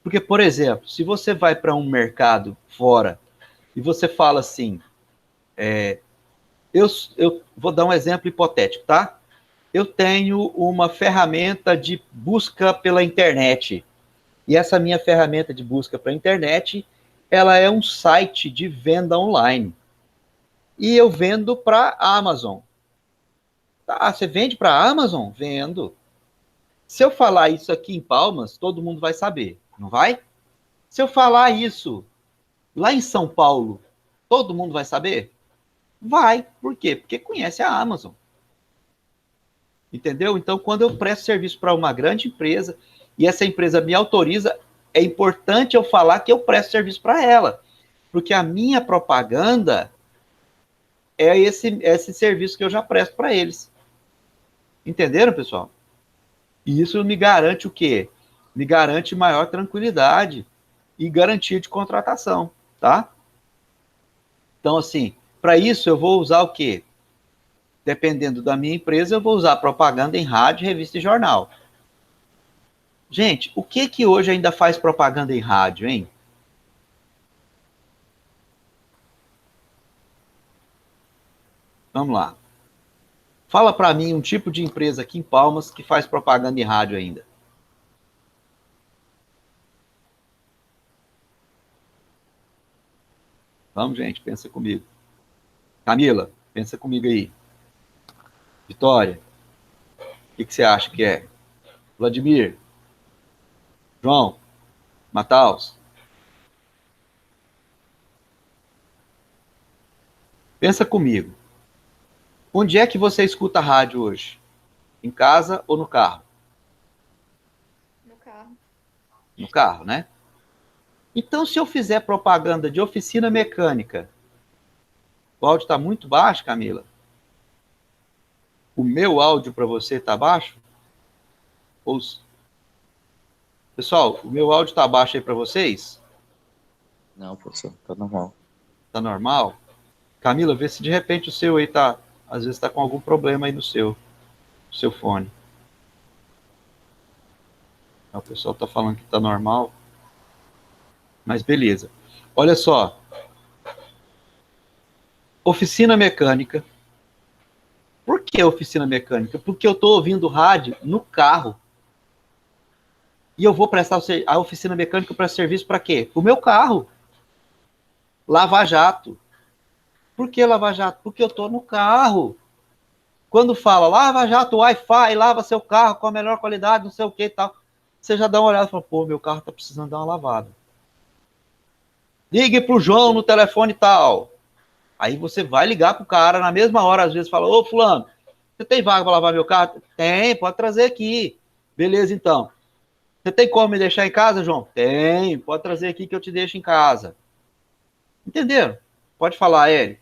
Porque, por exemplo, se você vai para um mercado fora e você fala assim, eu vou dar um exemplo hipotético, tá? Eu tenho uma ferramenta de busca pela internet. E essa minha ferramenta de busca pela internet, ela é um site de venda online. E eu vendo para a Amazon. Tá, você vende para a Amazon? Vendo. Se eu falar isso aqui em Palmas, todo mundo vai saber, não vai? Se eu falar isso lá em São Paulo, todo mundo vai saber? Vai. Por quê? Porque conhece a Amazon. Entendeu? Então, quando eu presto serviço para uma grande empresa e essa empresa me autoriza, é importante eu falar que eu presto serviço para ela. Porque a minha propaganda é esse serviço que eu já presto para eles. Entenderam, pessoal? E isso me garante o quê? Me garante maior tranquilidade e garantia de contratação, tá? Então, assim, para isso eu vou usar o quê? Dependendo da minha empresa, eu vou usar propaganda em rádio, revista e jornal. Gente, o que hoje ainda faz propaganda em rádio, hein? Vamos lá. Fala para mim um tipo de empresa aqui em Palmas que faz propaganda em rádio ainda. Vamos, gente, pensa comigo. Camila, pensa comigo aí. Vitória, o que você acha que é? Vladimir, João, Mataus. Pensa comigo. Onde é que você escuta rádio hoje? Em casa ou no carro? no carro, né? Então, se eu fizer propaganda de oficina mecânica, o áudio está muito baixo, Camila? O meu áudio para você está baixo? Pessoal, o meu áudio está baixo aí para vocês? Não, professor, tá normal. Tá normal? Camila, vê se de repente o seu aí tá, às vezes tá com algum problema aí no seu fone. O pessoal tá falando que tá normal. Mas beleza. Olha só. Oficina mecânica. Por que oficina mecânica? Porque eu tô ouvindo rádio no carro. E eu vou prestar a oficina mecânica para serviço para quê? O meu carro. Lava Jato. Por que Lava Jato? Porque eu tô no carro. Quando fala Lava Jato, Wi-Fi, lava seu carro com a melhor qualidade, não sei o que e tal, você já dá uma olhada e fala, pô, meu carro tá precisando dar uma lavada. Ligue pro João no telefone tal. Aí você vai ligar pro cara na mesma hora, às vezes fala, ô fulano, você tem vaga para lavar meu carro? Tem, pode trazer aqui. Beleza, então. Você tem como me deixar em casa, João? Tem, pode trazer aqui que eu te deixo em casa. Entenderam? Pode falar, Érico.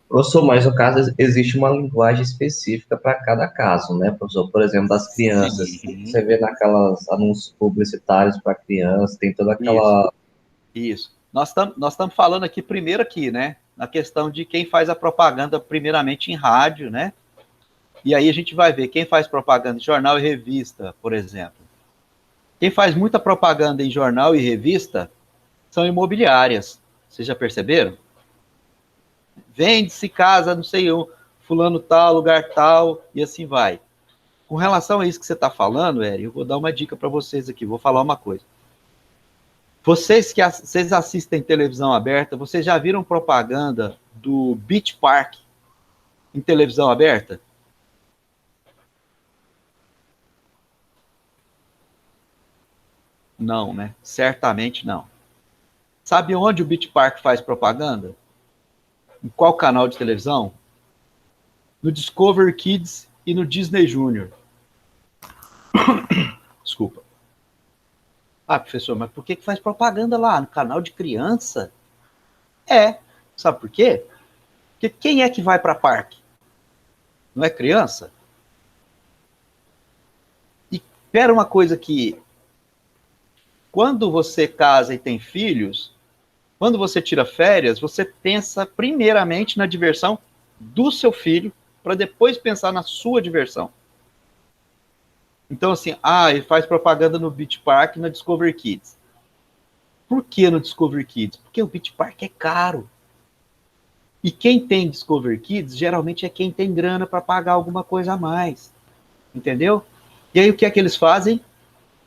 Professor, mas no caso existe uma linguagem específica para cada caso, né, professor? Por exemplo, das crianças. Sim. Você vê naquelas anúncios publicitários para crianças, tem toda aquela... Isso. Nós estamos falando aqui primeiro aqui, né? Na questão de quem faz a propaganda primeiramente em rádio, né? E aí a gente vai ver quem faz propaganda em jornal e revista, por exemplo. Quem faz muita propaganda em jornal e revista são imobiliárias. Vocês já perceberam? Vende-se casa, não sei, fulano tal, lugar tal, e assim vai. Com relação a isso que você está falando, Eri, eu vou dar uma dica para vocês aqui, vou falar uma coisa. Vocês assistem televisão aberta, vocês já viram propaganda do Beach Park em televisão aberta? Não, né? Certamente não. Sabe onde o Beach Park faz propaganda? Em qual canal de televisão? No Discovery Kids e no Disney Junior. Desculpa. Ah, professor, mas por que faz propaganda lá no canal de criança? Sabe por quê? Porque quem é que vai para parque? Não é criança? E pera uma coisa que quando você casa e tem filhos, quando você tira férias, você pensa primeiramente na diversão do seu filho para depois pensar na sua diversão. Então, assim, ele faz propaganda no Beach Park e na Discovery Kids. Por que no Discovery Kids? Porque o Beach Park é caro. E quem tem Discovery Kids, geralmente é quem tem grana para pagar alguma coisa a mais. Entendeu? E aí, o que é que eles fazem?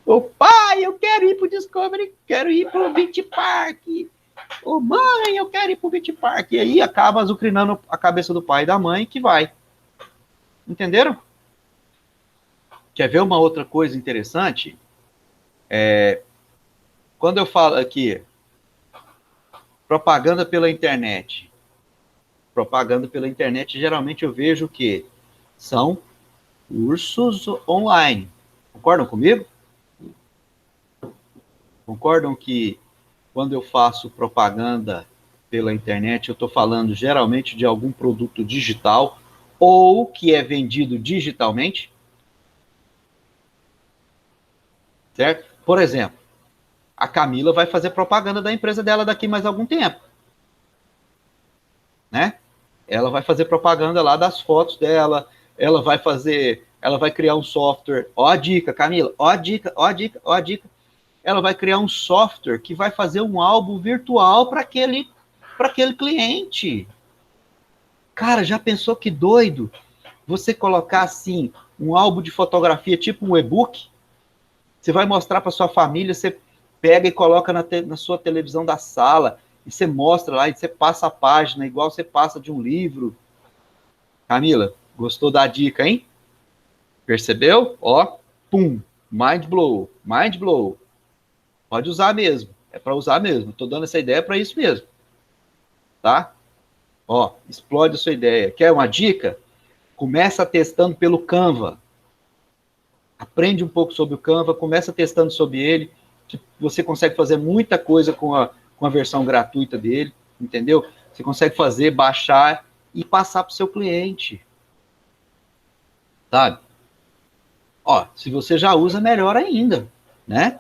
Ô pai, eu quero ir pro Discovery, quero ir pro Beach Park. Ô mãe, eu quero ir pro Beach Park. E aí, acaba azucrinando a cabeça do pai e da mãe que vai. Entenderam? Quer ver uma outra coisa interessante? Quando eu falo aqui, propaganda pela internet, geralmente eu vejo que são cursos online. Concordam comigo? Concordam que quando eu faço propaganda pela internet, eu estou falando geralmente de algum produto digital ou que é vendido digitalmente? Certo? Por exemplo, a Camila vai fazer propaganda da empresa dela daqui mais algum tempo. Né? Ela vai fazer propaganda lá das fotos dela, ela vai criar um software. Ó a dica, Camila, ó a dica. Ela vai criar um software que vai fazer um álbum virtual para aquele cliente. Cara, já pensou que doido? Você colocar assim um álbum de fotografia, tipo um e-book, você vai mostrar para sua família, você pega e coloca na sua televisão da sala, e você mostra lá, e você passa a página, igual você passa de um livro. Camila, gostou da dica, hein? Percebeu? Ó, pum, mind blow. Pode usar mesmo, é para usar mesmo. Estou dando essa ideia para isso mesmo. Tá? Ó, explode a sua ideia. Quer uma dica? Começa testando pelo Canva. aprende um pouco sobre o Canva, começa testando sobre ele, que você consegue fazer muita coisa com a versão gratuita dele, entendeu? Você consegue fazer, baixar e passar para o seu cliente, sabe? Ó, se você já usa, melhor ainda, né?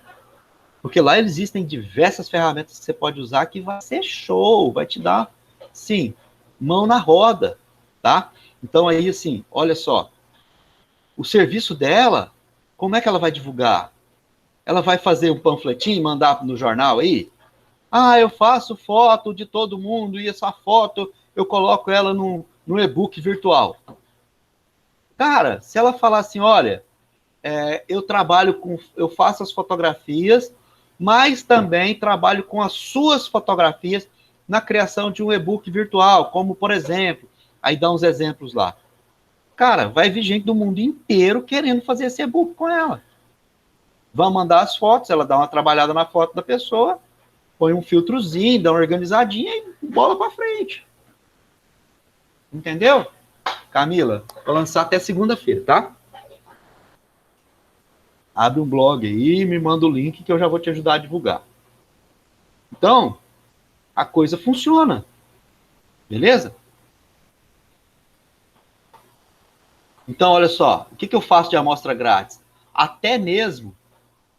Porque lá existem diversas ferramentas que você pode usar que vai ser show, vai te dar, sim, mão na roda, tá? Então aí, assim, olha só, o serviço dela, como é que ela vai divulgar? Ela vai fazer um panfletinho e mandar no jornal aí? Ah, eu faço foto de todo mundo e essa foto eu coloco ela no e-book virtual. Cara, se ela falar assim, olha, eu faço as fotografias, mas também trabalho com as suas fotografias na criação de um e-book virtual, como por exemplo, aí dá uns exemplos lá. Cara, vai vir gente do mundo inteiro querendo fazer esse e-book com ela. Vão mandar as fotos, ela dá uma trabalhada na foto da pessoa, põe um filtrozinho, dá uma organizadinha e bola para frente. Entendeu? Camila, vou lançar até segunda-feira, tá? Abre um blog aí, me manda o link que eu já vou te ajudar a divulgar. Então, a coisa funciona. Beleza? Então, olha só, o que eu faço de amostra grátis? Até mesmo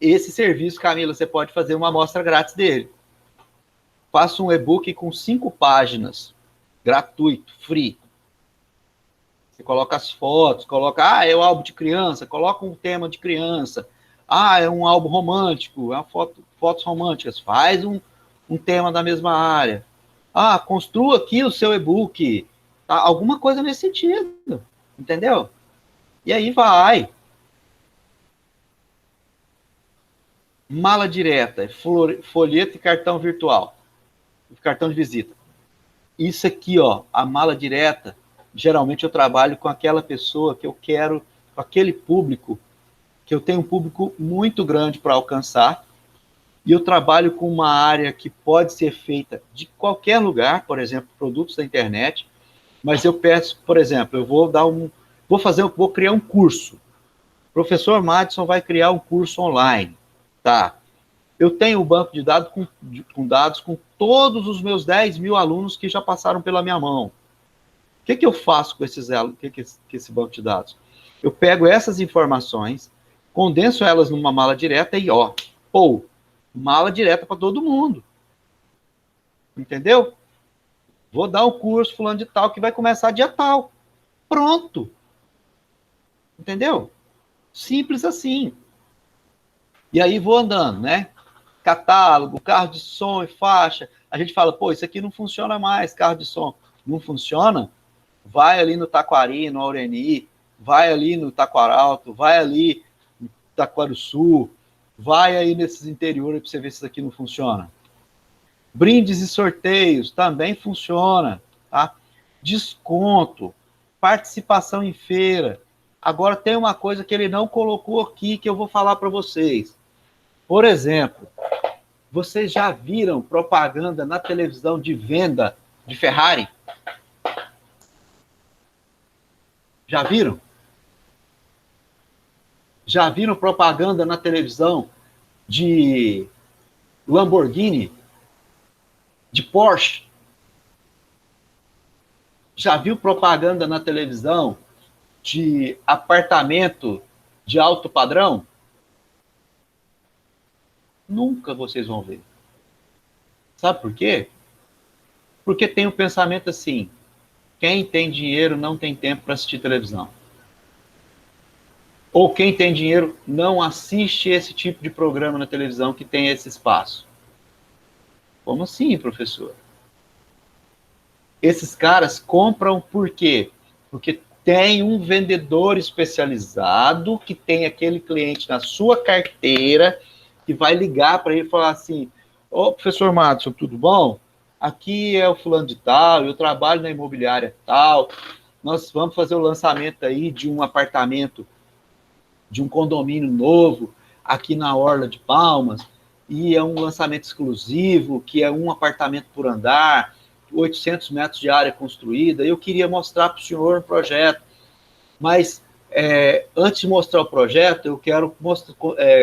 esse serviço, Camila, você pode fazer uma amostra grátis dele. Faça um e-book com 5 páginas, gratuito, free. Você coloca as fotos, coloca, é o álbum de criança, coloca um tema de criança. É um álbum romântico, fotos românticas, faz um tema da mesma área. Construa aqui o seu e-book. Tá? Alguma coisa nesse sentido, entendeu? E aí vai. Mala direta, folheto e cartão virtual. Cartão de visita. Isso aqui, ó, a mala direta, geralmente eu trabalho com aquela pessoa que eu quero, com aquele público, que eu tenho um público muito grande para alcançar, e eu trabalho com uma área que pode ser feita de qualquer lugar, por exemplo, produtos da internet, mas eu peço, por exemplo, eu vou criar um curso. O professor Madison vai criar um curso online, tá? Eu tenho um banco de dados com dados com todos os meus 10 mil alunos que já passaram pela minha mão. O que eu faço com esse banco de dados? Eu pego essas informações, condenso elas numa mala direta e, mala direta para todo mundo. Entendeu? Vou dar um curso fulano de tal que vai começar dia tal. Pronto. Entendeu? Simples assim. E aí vou andando, né? Catálogo, carro de som e faixa. A gente fala, isso aqui não funciona mais, carro de som. Não funciona? Vai ali no Taquari, no Aureni, vai ali no Taquaralto, vai ali no Taquarussu, vai aí nesses interiores para você ver se isso aqui não funciona. Brindes e sorteios também funciona, tá? Desconto, participação em feira. Agora tem uma coisa que ele não colocou aqui que eu vou falar para vocês. Por exemplo, vocês já viram propaganda na televisão de venda de Ferrari? Já viram? Já viram propaganda na televisão de Lamborghini? De Porsche? Já viu propaganda na televisão de apartamento de alto padrão? Nunca vocês vão ver. Sabe por quê? Porque tem um pensamento assim: quem tem dinheiro não tem tempo para assistir televisão. Ou quem tem dinheiro não assiste esse tipo de programa na televisão que tem esse espaço. Como assim, professor? Esses caras compram por quê? Porque tem um vendedor especializado que tem aquele cliente na sua carteira que vai ligar para ele e falar assim: professor Madison, tudo bom? Aqui é o fulano de tal, eu trabalho na imobiliária tal, nós vamos fazer o lançamento aí de um apartamento, de um condomínio novo, aqui na Orla de Palmas, e é um lançamento exclusivo, que é um apartamento por andar, 800 metros de área construída. Eu queria mostrar para o senhor um projeto, mas Antes de mostrar o projeto, eu quero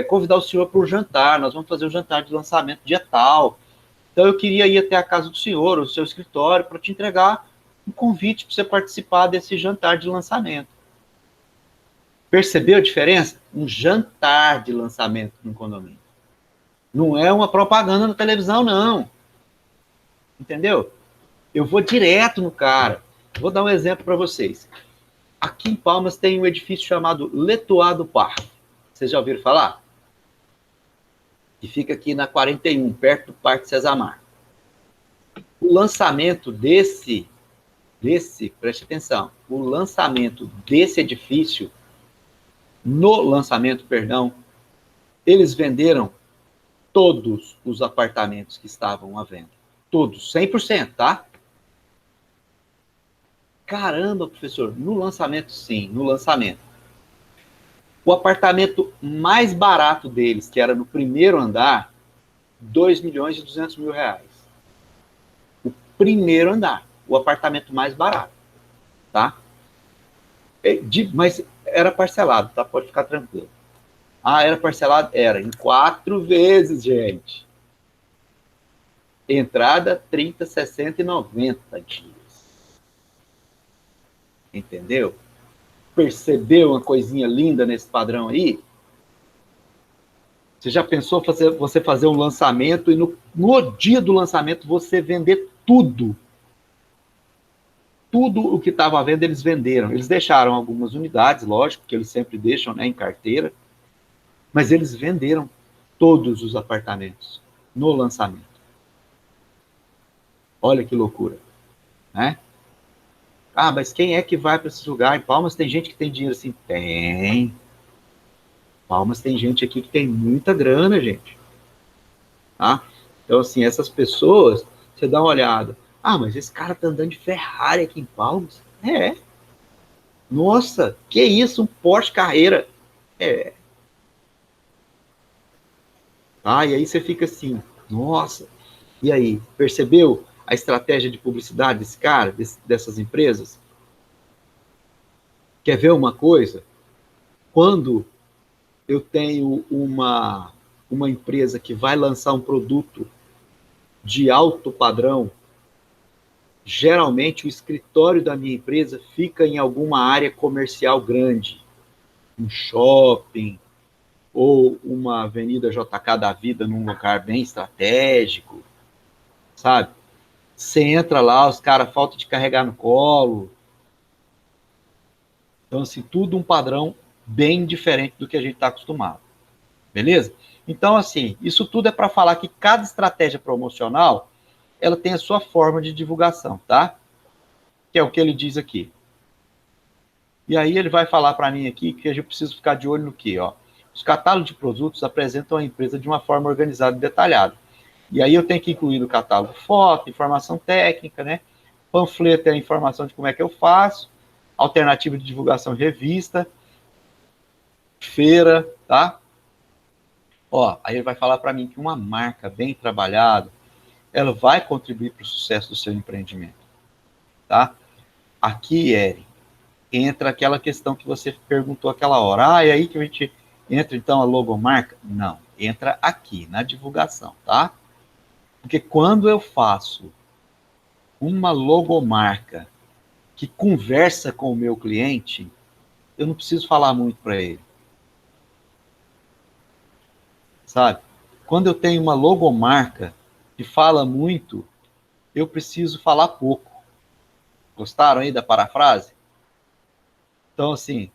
convidar o senhor para o jantar. Nós vamos fazer o jantar de lançamento dia tal. Então, eu queria ir até a casa do senhor, o seu escritório, para te entregar um convite para você participar desse jantar de lançamento. Percebeu a diferença? Um jantar de lançamento no condomínio. Não é uma propaganda na televisão, não. Entendeu? Eu vou direto no cara. Vou dar um exemplo para vocês. Aqui em Palmas tem um edifício chamado Letuá do Parque. Vocês já ouviram falar? Que fica aqui na 41, perto do Parque Cesar. O lançamento preste atenção, o lançamento desse edifício, eles venderam todos os apartamentos que estavam à venda. Todos, 100%, tá? Caramba, professor, no lançamento, sim, no lançamento. O apartamento mais barato deles, que era no primeiro andar, 2.200.000 reais. O primeiro andar, o apartamento mais barato, tá? Mas era parcelado, tá? Pode ficar tranquilo. Ah, era parcelado? Era, em 4 vezes, gente. Entrada, 30, 60 e 90 dias. Entendeu? Percebeu uma coisinha linda nesse padrão aí? Você já pensou você fazer um lançamento e no dia do lançamento você vender tudo? Tudo o que estava à venda eles venderam. Eles deixaram algumas unidades, lógico, que eles sempre deixam, né, em carteira, mas eles venderam todos os apartamentos no lançamento. Olha que loucura, né? Ah, mas quem é que vai para esse lugar? Em Palmas tem gente que tem dinheiro assim? Tem. Palmas tem gente aqui que tem muita grana, gente. Tá? Então, assim, essas pessoas, você dá uma olhada. Ah, mas esse cara tá andando de Ferrari aqui em Palmas? É. Nossa, que isso, um Porsche Carreira. É. Ah, e aí você fica assim, nossa. E aí, percebeu a estratégia de publicidade desse cara, dessas empresas? Quer ver uma coisa? Quando eu tenho uma empresa que vai lançar um produto de alto padrão, geralmente o escritório da minha empresa fica em alguma área comercial grande, um shopping, ou uma avenida JK da vida num lugar bem estratégico, sabe? Você entra lá, os caras faltam de carregar no colo. Então, assim, tudo um padrão bem diferente do que a gente está acostumado. Beleza? Então, assim, isso tudo é para falar que cada estratégia promocional, ela tem a sua forma de divulgação, tá? Que é o que ele diz aqui. E aí ele vai falar para mim aqui que eu preciso ficar de olho no quê? Ó? Os catálogos de produtos apresentam a empresa de uma forma organizada e detalhada. E aí eu tenho que incluir no catálogo foto, informação técnica, né? Panfleto é a informação de como é que eu faço, alternativa de divulgação de revista, feira, tá? Ó, aí ele vai falar para mim que uma marca bem trabalhada, ela vai contribuir para o sucesso do seu empreendimento, tá? Aqui, Eri, entra aquela questão que você perguntou aquela hora. Ah, é aí que a gente entra, então, a logomarca? Não, entra aqui, na divulgação, tá? Porque quando eu faço uma logomarca que conversa com o meu cliente, eu não preciso falar muito para ele. Sabe? Quando eu tenho uma logomarca que fala muito, eu preciso falar pouco. Gostaram aí da parafrase? Então, assim,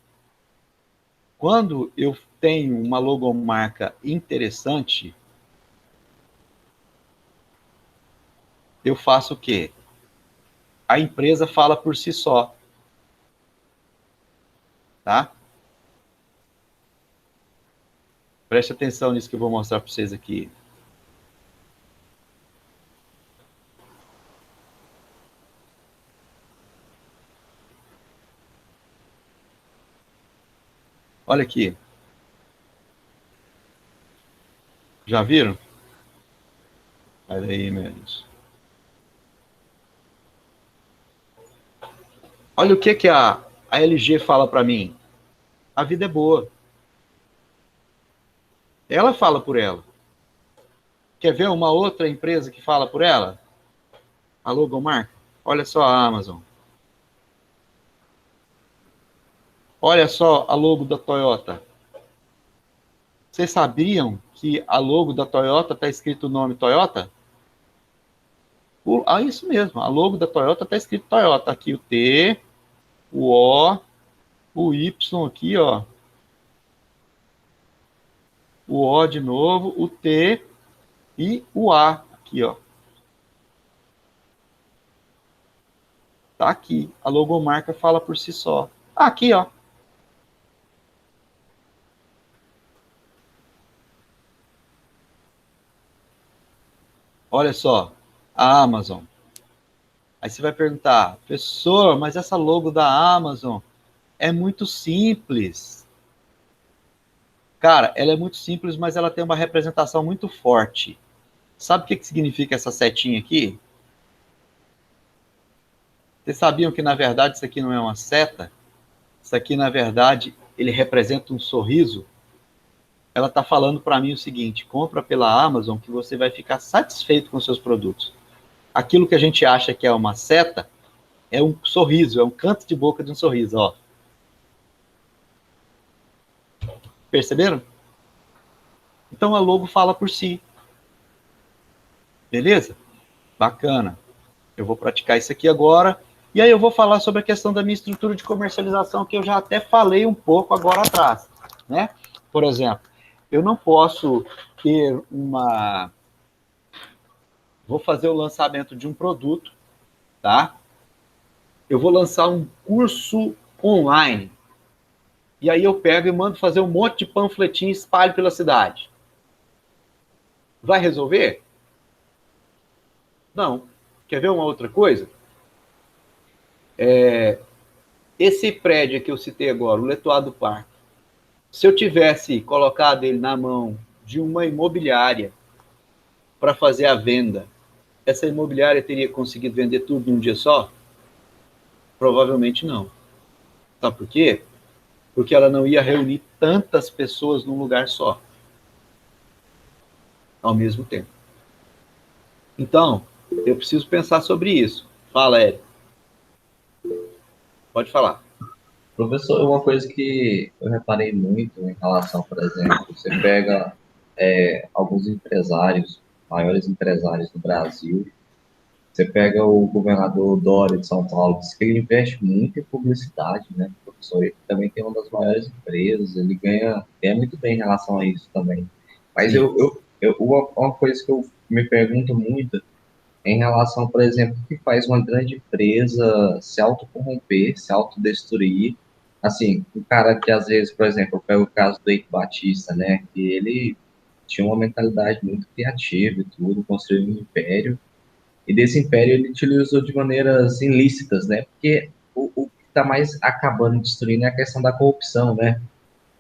quando eu tenho uma logomarca interessante, eu faço o quê? A empresa fala por si só. Tá? Preste atenção nisso que eu vou mostrar para vocês aqui. Olha aqui. Já viram? Olha aí, meus. Olha o que a LG fala para mim. a vida é boa. Ela fala por ela. Quer ver uma outra empresa que fala por ela? A logomarca? Olha só a Amazon. Olha só a logo da Toyota. Vocês sabiam que a logo da Toyota está escrito o nome Toyota? Isso mesmo, a logo da Toyota está escrito Toyota. Aqui o T, o O, o Y aqui, ó. O O de novo, o T e o A aqui, ó. Tá aqui. A logomarca fala por si só. Aqui, ó. Olha só, a Amazon. Aí você vai perguntar, professor, mas essa logo da Amazon é muito simples. Cara, ela é muito simples, mas ela tem uma representação muito forte. Sabe o que significa essa setinha aqui? Vocês sabiam que, na verdade, isso aqui não é uma seta? Isso aqui, na verdade, ele representa um sorriso. Ela está falando para mim o seguinte, compra pela Amazon que você vai ficar satisfeito com seus produtos. Aquilo que a gente acha que é uma seta é um sorriso, é um canto de boca de um sorriso, ó. Perceberam? Então a logo fala por si. Beleza? Bacana. Eu vou praticar isso aqui agora. E aí eu vou falar sobre a questão da minha estrutura de comercialização, que eu já até falei um pouco agora atrás, né? Por exemplo, eu não posso ter uma... Vou fazer o lançamento de um produto, tá? Eu vou lançar um curso online. E aí eu pego e mando fazer um monte de panfletinho e espalho pela cidade. Vai resolver? Não. Quer ver uma outra coisa? Esse prédio que eu citei agora, o Letuá do Parque, se eu tivesse colocado ele na mão de uma imobiliária para fazer a venda, essa imobiliária teria conseguido vender tudo num dia só? Provavelmente não. Sabe por quê? Porque ela não ia reunir tantas pessoas num lugar só, ao mesmo tempo. Então, eu preciso pensar sobre isso. Fala, Érico. Pode falar. Professor, uma coisa que eu reparei muito em relação, por exemplo, você pega alguns empresários, maiores empresários do Brasil, você pega o governador Dória de São Paulo, diz que ele investe muito em publicidade, né, professor? Ele também tem uma das maiores empresas, ele ganha muito bem em relação a isso também. Mas uma coisa que eu me pergunto muito em relação, por exemplo, o que faz uma grande empresa se autocorromper, se autodestruir. Assim, um cara que às vezes, por exemplo, eu pego o caso do Eike Batista, né, que ele tinha uma mentalidade muito criativa e tudo, construiu um império, e desse império ele utilizou de maneiras ilícitas, né, porque o que está mais acabando destruindo é a questão da corrupção, né,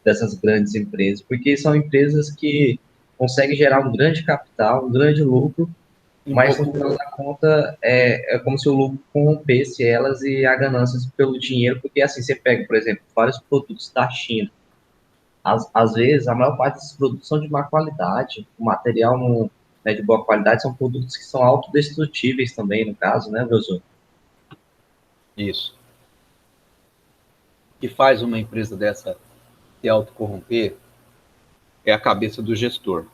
dessas grandes empresas, porque são empresas que conseguem gerar um grande capital, um grande lucro, mas no final da conta é como se o lucro corrompesse elas e a ganância pelo dinheiro, porque assim, você pega, por exemplo, vários produtos da China. Às vezes, a maior parte desses produtos são de má qualidade, o material não é de boa qualidade, são produtos que são autodestrutíveis também, no caso, né, professor? Isso. O que faz uma empresa dessa se autocorromper é a cabeça do gestor.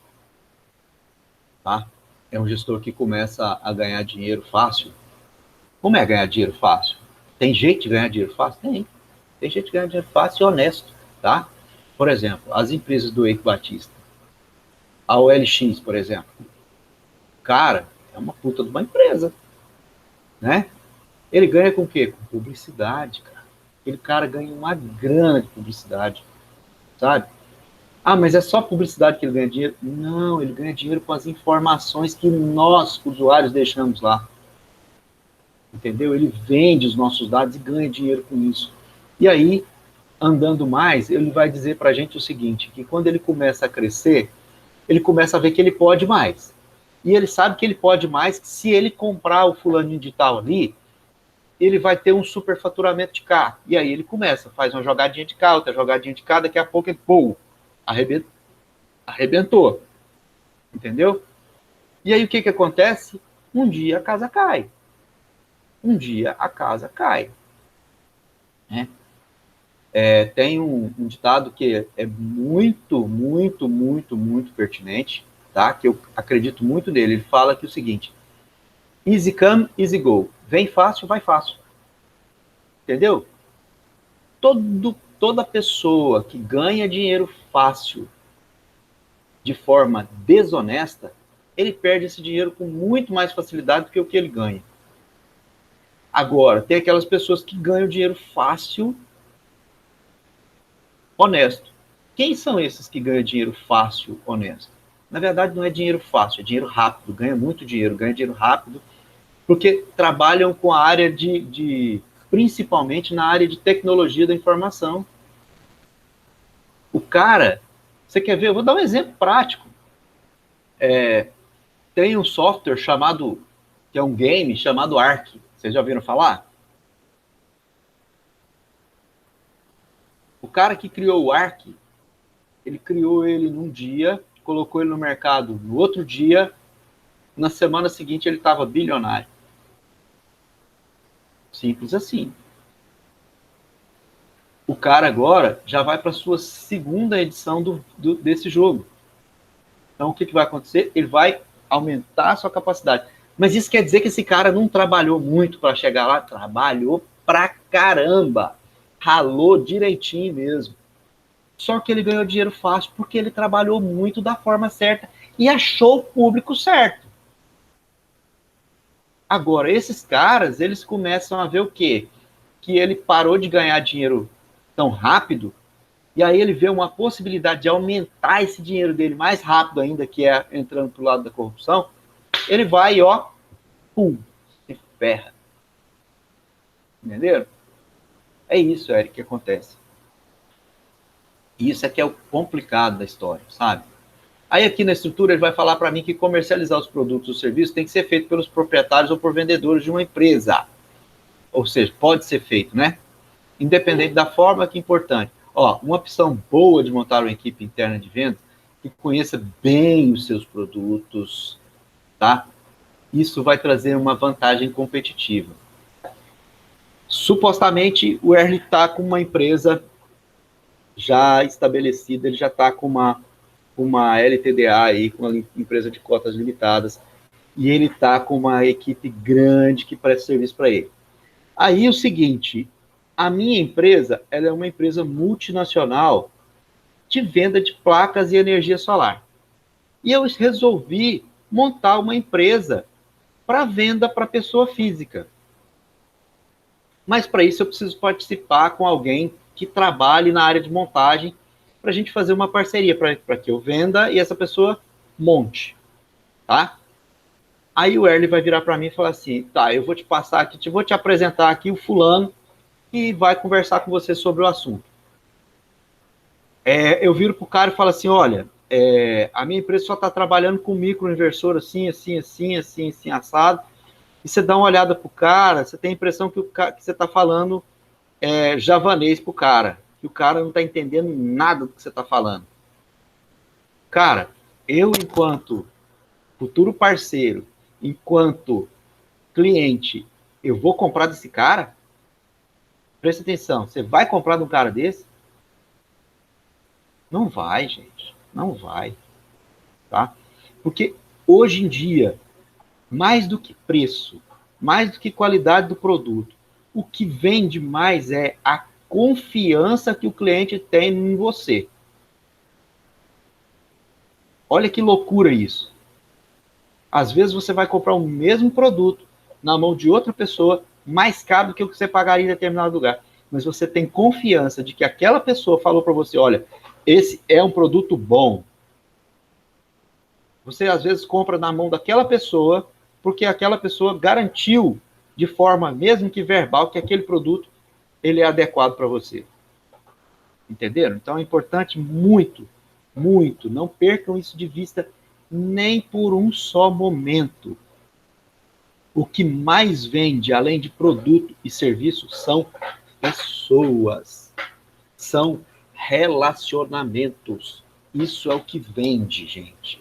Tá? É um gestor que começa a ganhar dinheiro fácil. Como é ganhar dinheiro fácil? Tem jeito de ganhar dinheiro fácil? Tem jeito de ganhar dinheiro fácil e honesto, tá? Por exemplo, as empresas do Eike Batista. A OLX, por exemplo. Cara, é uma puta de uma empresa, né? Ele ganha com o quê? Com publicidade, cara. Aquele cara ganha uma grana de publicidade, sabe? Ah, mas é só publicidade que ele ganha dinheiro? Não, ele ganha dinheiro com as informações que nós, usuários, deixamos lá. Entendeu? Ele vende os nossos dados e ganha dinheiro com isso. E aí, andando mais, ele vai dizer para a gente o seguinte, que quando ele começa a crescer, ele começa a ver que ele pode mais. E ele sabe que ele pode mais, que se ele comprar o fulaninho de tal ali, ele vai ter um superfaturamento de cá. E aí ele começa, faz uma jogadinha de cá, outra jogadinha de cá, daqui a pouco ele, pô, arrebentou. Entendeu? E aí o que acontece? Um dia a casa cai. Um dia a casa cai. Né? Tem um ditado que é muito, muito, muito, muito pertinente, tá? Que eu acredito muito nele. Ele fala que é o seguinte: easy come, easy go. Vem fácil, vai fácil. Entendeu? Toda pessoa que ganha dinheiro fácil de forma desonesta, ele perde esse dinheiro com muito mais facilidade do que o que ele ganha. Agora, tem aquelas pessoas que ganham dinheiro fácil, honesto. Quem são esses que ganham dinheiro fácil, honesto? Na verdade, não é dinheiro fácil, é dinheiro rápido. Ganha muito dinheiro, ganha dinheiro rápido, porque trabalham com a área principalmente na área de tecnologia da informação. O cara, você quer ver? Eu vou dar um exemplo prático. Tem um software que é um game chamado Ark. Vocês já ouviram falar? O cara que criou o Ark, ele criou ele num dia, colocou ele no mercado no outro dia, na semana seguinte ele estava bilionário. Simples assim. O cara agora já vai para a sua segunda edição desse jogo. Então o que vai acontecer? Ele vai aumentar a sua capacidade. Mas isso quer dizer que esse cara não trabalhou muito para chegar lá? Trabalhou pra caramba. Ralou direitinho mesmo. Só que ele ganhou dinheiro fácil porque ele trabalhou muito da forma certa e achou o público certo. Agora, esses caras, eles começam a ver o quê? Que ele parou de ganhar dinheiro tão rápido, e aí ele vê uma possibilidade de aumentar esse dinheiro dele mais rápido ainda, que é entrando pro lado da corrupção. Ele vai e, ó, pum, se ferra. Entenderam? É isso, Eric, que acontece. Isso é que é o complicado da história, sabe? Aí aqui na estrutura ele vai falar para mim que comercializar os produtos ou serviços tem que ser feito pelos proprietários ou por vendedores de uma empresa. Ou seja, pode ser feito, né? Independente da forma, que é importante. Ó, uma opção boa de montar uma equipe interna de vendas que conheça bem os seus produtos, tá? Isso vai trazer uma vantagem competitiva. Supostamente, o Erle está com uma empresa já estabelecida, ele já está com uma LTDA aí, com uma empresa de cotas limitadas, e ele está com uma equipe grande que presta serviço para ele. Aí o seguinte, a minha empresa, ela é uma empresa multinacional de venda de placas e energia solar. E eu resolvi montar uma empresa para venda para pessoa física. Mas para isso eu preciso participar com alguém que trabalhe na área de montagem para a gente fazer uma parceria para que eu venda e essa pessoa monte, tá? Aí o Erle vai virar para mim e falar assim, tá, eu vou te passar aqui, vou te apresentar aqui o fulano que vai conversar com você sobre o assunto. Eu viro pro cara e falo assim, olha, a minha empresa só está trabalhando com microinversor assim, assado, e você dá uma olhada pro cara, você tem a impressão que você está falando javanês pro cara, que o cara não está entendendo nada do que você está falando. Cara, eu, enquanto futuro parceiro, enquanto cliente, eu vou comprar desse cara? Presta atenção, você vai comprar de um cara desse? Não vai, gente, não vai, tá? Porque hoje em dia, mais do que preço, mais do que qualidade do produto, o que vende mais é a confiança que o cliente tem em você. Olha que loucura isso. Às vezes você vai comprar o mesmo produto na mão de outra pessoa, mais caro do que o que você pagaria em determinado lugar. Mas você tem confiança de que aquela pessoa falou para você, olha, esse é um produto bom. Você, às vezes, compra na mão daquela pessoa, porque aquela pessoa garantiu, de forma, mesmo que verbal, que aquele produto ele é adequado para você. Entenderam? Então, é importante muito, muito, não percam isso de vista nem por um só momento. O que mais vende, além de produto e serviço, são pessoas, são relacionamentos. Isso é o que vende, gente.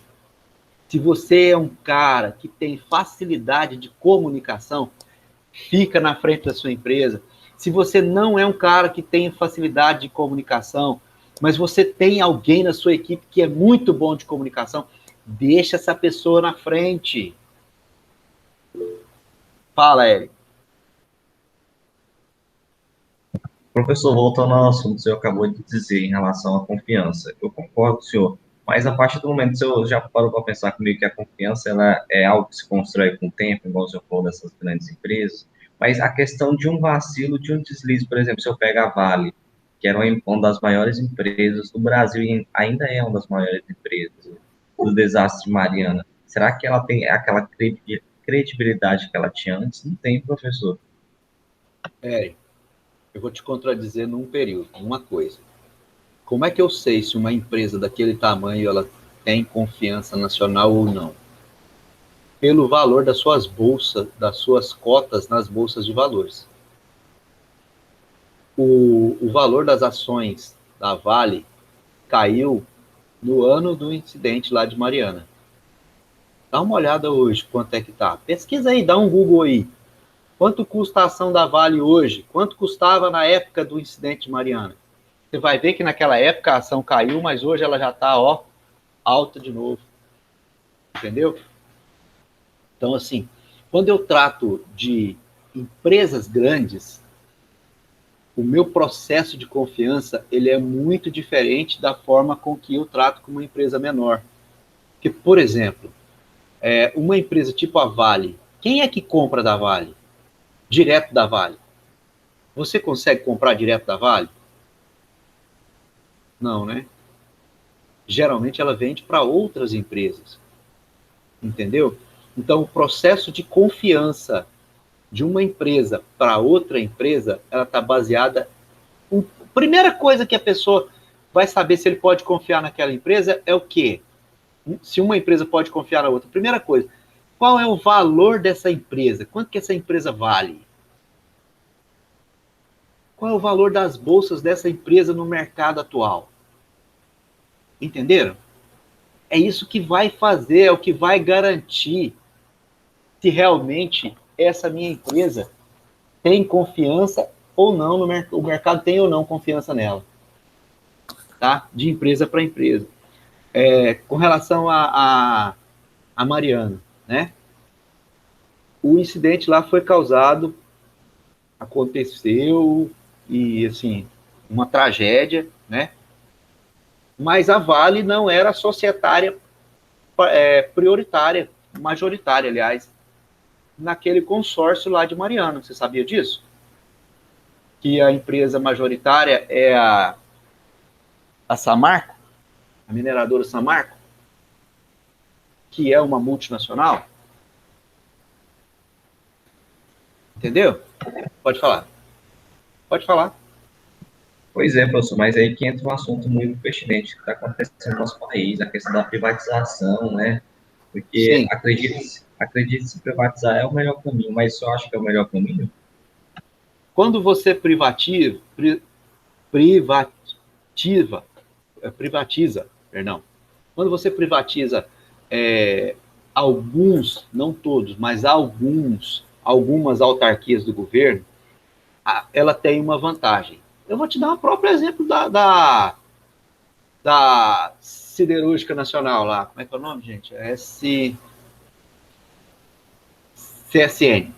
Se você é um cara que tem facilidade de comunicação, fica na frente da sua empresa. Se você não é um cara que tem facilidade de comunicação, mas você tem alguém na sua equipe que é muito bom de comunicação, deixa essa pessoa na frente. Fala, Eric. Professor, voltando ao assunto que o senhor acabou de dizer em relação à confiança, eu concordo com o senhor, mas a partir do momento que o senhor já parou para pensar comigo que a confiança ela é algo que se constrói com o tempo, igual o senhor falou dessas grandes empresas, mas a questão de um vacilo, de um deslize, por exemplo, se eu pego a Vale, que era uma das maiores empresas do Brasil e ainda é uma das maiores empresas do desastre de Mariana, será que ela tem aquela credibilidade que ela tinha antes? Não tem, professor. Eric, eu vou te contradizer num período, numa coisa. Como é que eu sei se uma empresa daquele tamanho ela tem confiança nacional ou não? Pelo valor das suas bolsas, das suas cotas nas bolsas de valores. O valor das ações da Vale caiu no ano do incidente lá de Mariana. Dá uma olhada hoje, quanto é que tá. Pesquisa aí, dá um Google aí. Quanto custa a ação da Vale hoje? Quanto custava na época do incidente de Mariana? Você vai ver que naquela época a ação caiu, mas hoje ela já está, alta de novo. Entendeu? Então, assim, quando eu trato de empresas grandes, o meu processo de confiança, ele é muito diferente da forma com que eu trato com uma empresa menor. Porque, por exemplo, uma empresa tipo a Vale, quem é que compra da Vale? Direto da Vale. Você consegue comprar direto da Vale? Não, né? Geralmente ela vende para outras empresas. Entendeu? Então, o processo de confiança de uma empresa para outra empresa, ela está baseada... Primeira coisa que a pessoa vai saber se ele pode confiar naquela empresa é o quê? Se uma empresa pode confiar na outra. Primeira coisa, qual é o valor dessa empresa? Quanto que essa empresa vale? Qual é o valor das bolsas dessa empresa no mercado atual? Entenderam? É isso que vai fazer, é o que vai garantir se realmente essa minha empresa tem confiança ou não no mercado, o mercado tem ou não confiança nela, tá? De empresa para empresa. Com relação a Mariana, né? O incidente lá foi causado, aconteceu, e assim, uma tragédia, né? Mas a Vale não era societária prioritária, majoritária, aliás, naquele consórcio lá de Mariana. Você sabia disso? Que a empresa majoritária é a Samarco, a mineradora Samarco, que é uma multinacional. Entendeu? Pode falar. Pode falar. Pois é, professor, mas aí que entra um assunto muito pertinente que está acontecendo no nosso país, a questão da privatização, né? Porque acredite-se privatizar é o melhor caminho, mas só acho que é o melhor caminho? Quando você privatiza, quando você privatiza alguns, não todos, mas algumas autarquias do governo, ela tem uma vantagem. Eu vou te dar um próprio exemplo da Siderúrgica Nacional lá. Como é que é o nome, gente? CSN,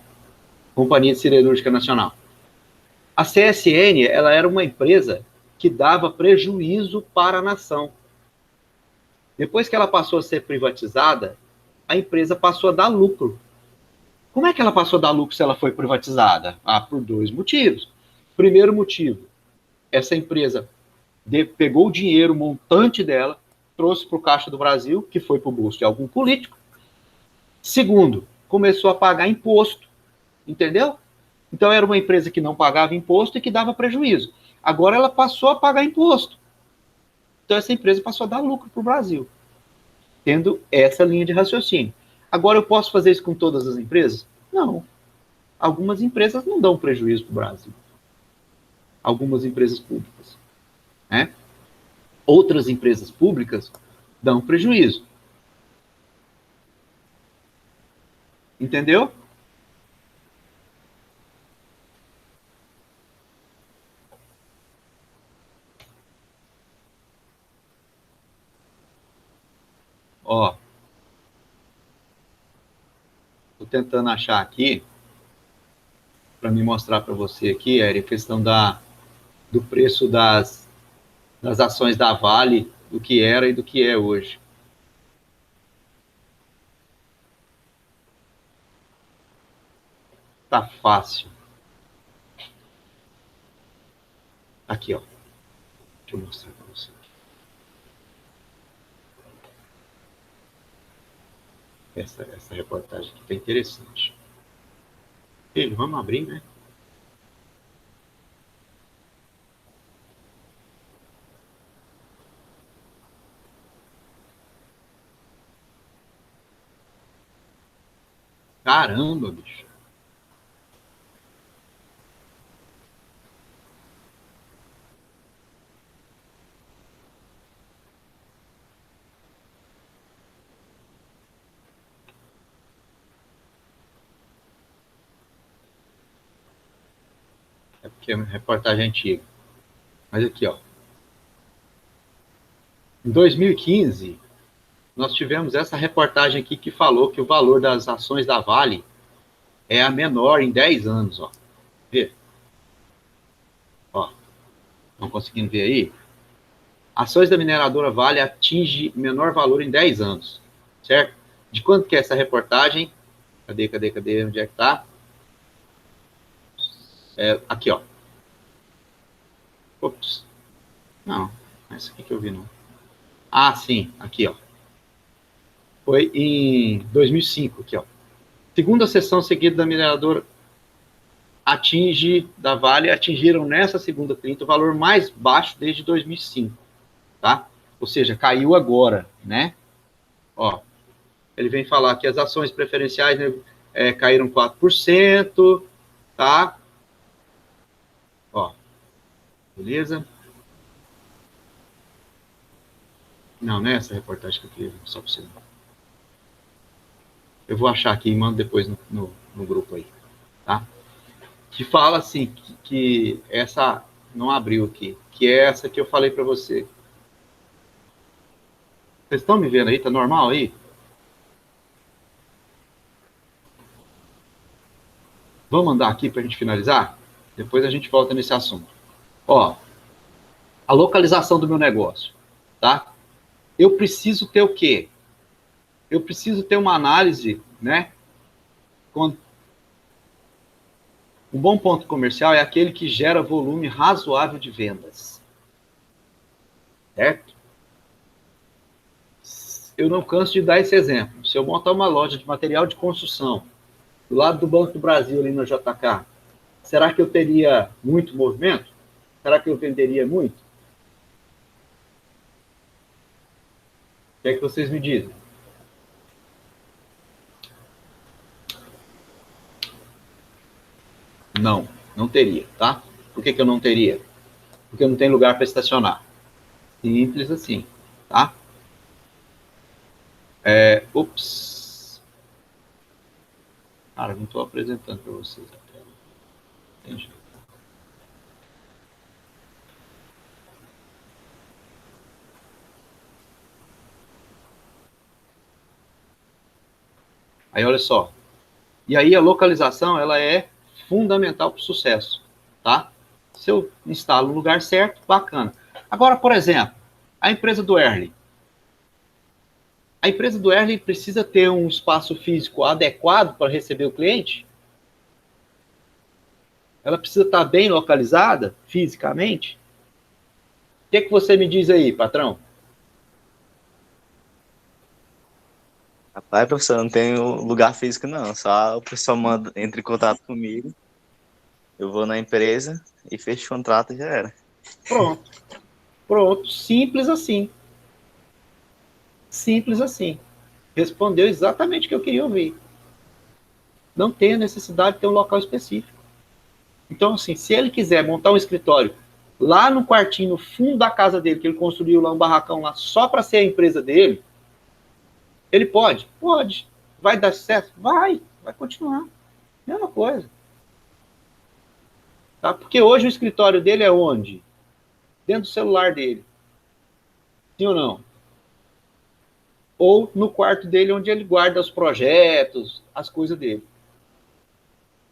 Companhia Siderúrgica Nacional. A CSN, ela era uma empresa que dava prejuízo para a nação. Depois que ela passou a ser privatizada, a empresa passou a dar lucro. Como é que ela passou a dar lucro se ela foi privatizada? Por dois motivos. Primeiro motivo, essa empresa pegou o dinheiro, o montante dela, trouxe para o Caixa do Brasil, que foi para o bolso de algum político. Segundo, começou a pagar imposto, entendeu? Então era uma empresa que não pagava imposto e que dava prejuízo. Agora ela passou a pagar imposto. Então essa empresa passou a dar lucro para o Brasil, tendo essa linha de raciocínio. Agora eu posso fazer isso com todas as empresas? Não. Algumas empresas não dão prejuízo para o Brasil. Algumas empresas públicas, né? Outras empresas públicas dão prejuízo. Entendeu? Ó, tô tentando achar aqui para me mostrar para você aqui, Eric, a questão do preço das ações da Vale, do que era e do que é hoje. Tá fácil. Aqui, ó. Deixa eu mostrar para você. Essa reportagem aqui tá interessante. Filho, vamos abrir, né? Caramba, bicho. É porque é uma reportagem antiga. Mas aqui, ó. Em 2015, nós tivemos essa reportagem aqui que falou que o valor das ações da Vale é a menor em 10 anos, ó. Vê? Ó. Estão conseguindo ver aí? Ações da mineradora Vale atinge menor valor em 10 anos, certo? De quanto que é essa reportagem? Cadê? Onde é que tá? Aqui, ó. Ops. Não, é essa aqui que eu vi, não. Ah, sim, aqui, ó. Foi em 2005, aqui, ó. Segunda sessão seguida da mineradora da Vale atingiram nessa segunda 30 o valor mais baixo desde 2005, tá? Ou seja, caiu agora, né? Ó, ele vem falar que as ações preferenciais, né, caíram 4%, tá? Ó, beleza? Não é essa reportagem que eu queria, só para você. Eu vou achar aqui e mando depois no grupo aí, tá? Que fala assim, que essa não abriu aqui, que é essa que eu falei para você. Vocês estão me vendo aí? Tá normal aí? Vamos andar aqui para a gente finalizar? Depois a gente volta nesse assunto. Ó, a localização do meu negócio, tá? Eu preciso ter o quê? Eu preciso ter uma análise, né? Um bom ponto comercial é aquele que gera volume razoável de vendas. Certo? Eu não canso de dar esse exemplo. Se eu montar uma loja de material de construção do lado do Banco do Brasil, ali no JK, será que eu teria muito movimento? Será que eu venderia muito? O que é que vocês me dizem? Não, não teria, tá? Por que eu não teria? Porque não tem lugar para estacionar. Simples assim, tá? Ups. Cara, não estou apresentando para vocês a tela. Tem jeito. Aí, olha só. E aí, a localização, ela é fundamental para o sucesso, tá? Se eu instalo no lugar certo, bacana. Agora, por exemplo, a empresa do Erle. A empresa do Erle precisa ter um espaço físico adequado para receber o cliente? Ela precisa estar bem localizada, fisicamente? O que é que você me diz aí, patrão? Rapaz, professor, não tenho lugar físico, não. Só o pessoal entra em contato comigo. Eu vou na empresa e fecho o contrato e já era. Pronto. Pronto. Simples assim. Simples assim. Respondeu exatamente o que eu queria ouvir. não tem a necessidade de ter um local específico. Então, assim, se ele quiser montar um escritório lá no quartinho, no fundo da casa dele, que ele construiu lá um barracão lá só para ser a empresa dele, ele pode? Pode. Vai dar certo? Vai continuar. Mesma coisa. Tá? Porque hoje o escritório dele é onde? Dentro do celular dele. Sim ou não? Ou no quarto dele, onde ele guarda os projetos, as coisas dele.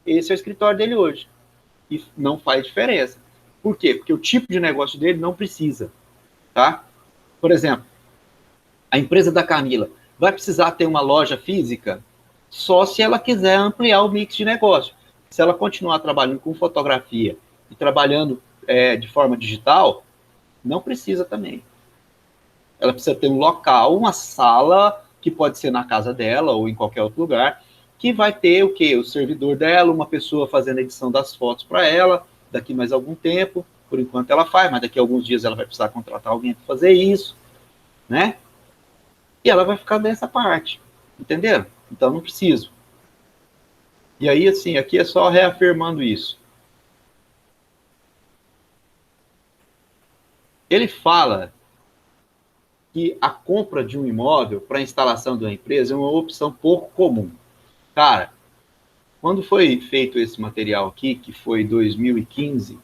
Esse é o escritório dele hoje. E não faz diferença. Por quê? Porque o tipo de negócio dele não precisa. Tá? Por exemplo, a empresa da Camila vai precisar ter uma loja física só se ela quiser ampliar o mix de negócio. Se ela continuar trabalhando com fotografia e trabalhando de forma digital, não precisa também. Ela precisa ter um local, uma sala, que pode ser na casa dela ou em qualquer outro lugar, que vai ter o quê? O servidor dela, uma pessoa fazendo a edição das fotos para ela, daqui mais algum tempo, por enquanto ela faz, mas daqui a alguns dias ela vai precisar contratar alguém para fazer isso, né? E ela vai ficar nessa parte, entenderam? Então não preciso. E aí, assim, aqui é só reafirmando isso. Ele fala que a compra de um imóvel para a instalação de uma empresa é uma opção pouco comum. Cara, quando foi feito esse material aqui, que foi 2015,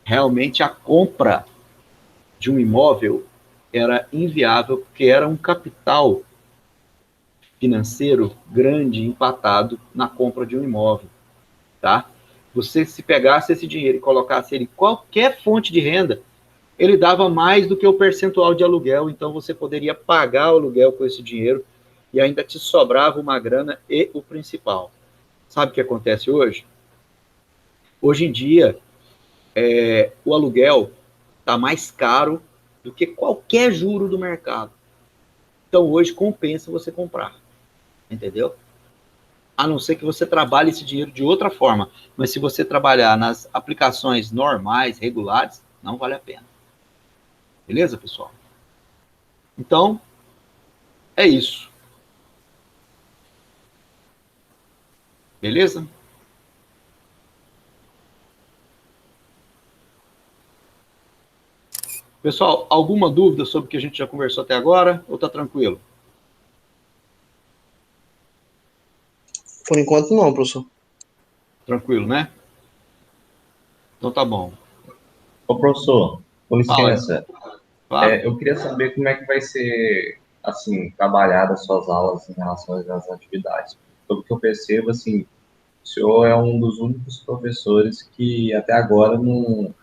realmente a compra de um imóvel era inviável, porque era um capital financeiro grande empatado na compra de um imóvel, tá? Você, se pegasse esse dinheiro e colocasse ele em qualquer fonte de renda, ele dava mais do que o percentual de aluguel, então você poderia pagar o aluguel com esse dinheiro e ainda te sobrava uma grana e o principal. Sabe o que acontece hoje? Hoje em dia, o aluguel está mais caro do que qualquer juro do mercado. Então, hoje compensa você comprar, entendeu? A não ser que você trabalhe esse dinheiro de outra forma. Mas se você trabalhar nas aplicações normais, regulares, não vale a pena. Beleza, pessoal? Então, é isso. Beleza? Pessoal, alguma dúvida sobre o que a gente já conversou até agora? Ou tá tranquilo? Por enquanto não, professor. Tranquilo, né? Então tá bom. Ô, professor, com Fala aí. licença, Claro. eu queria saber como é que vai ser, assim, trabalhada as suas aulas em relação às atividades. Pelo que eu percebo, assim, o senhor é um dos únicos professores que até agora não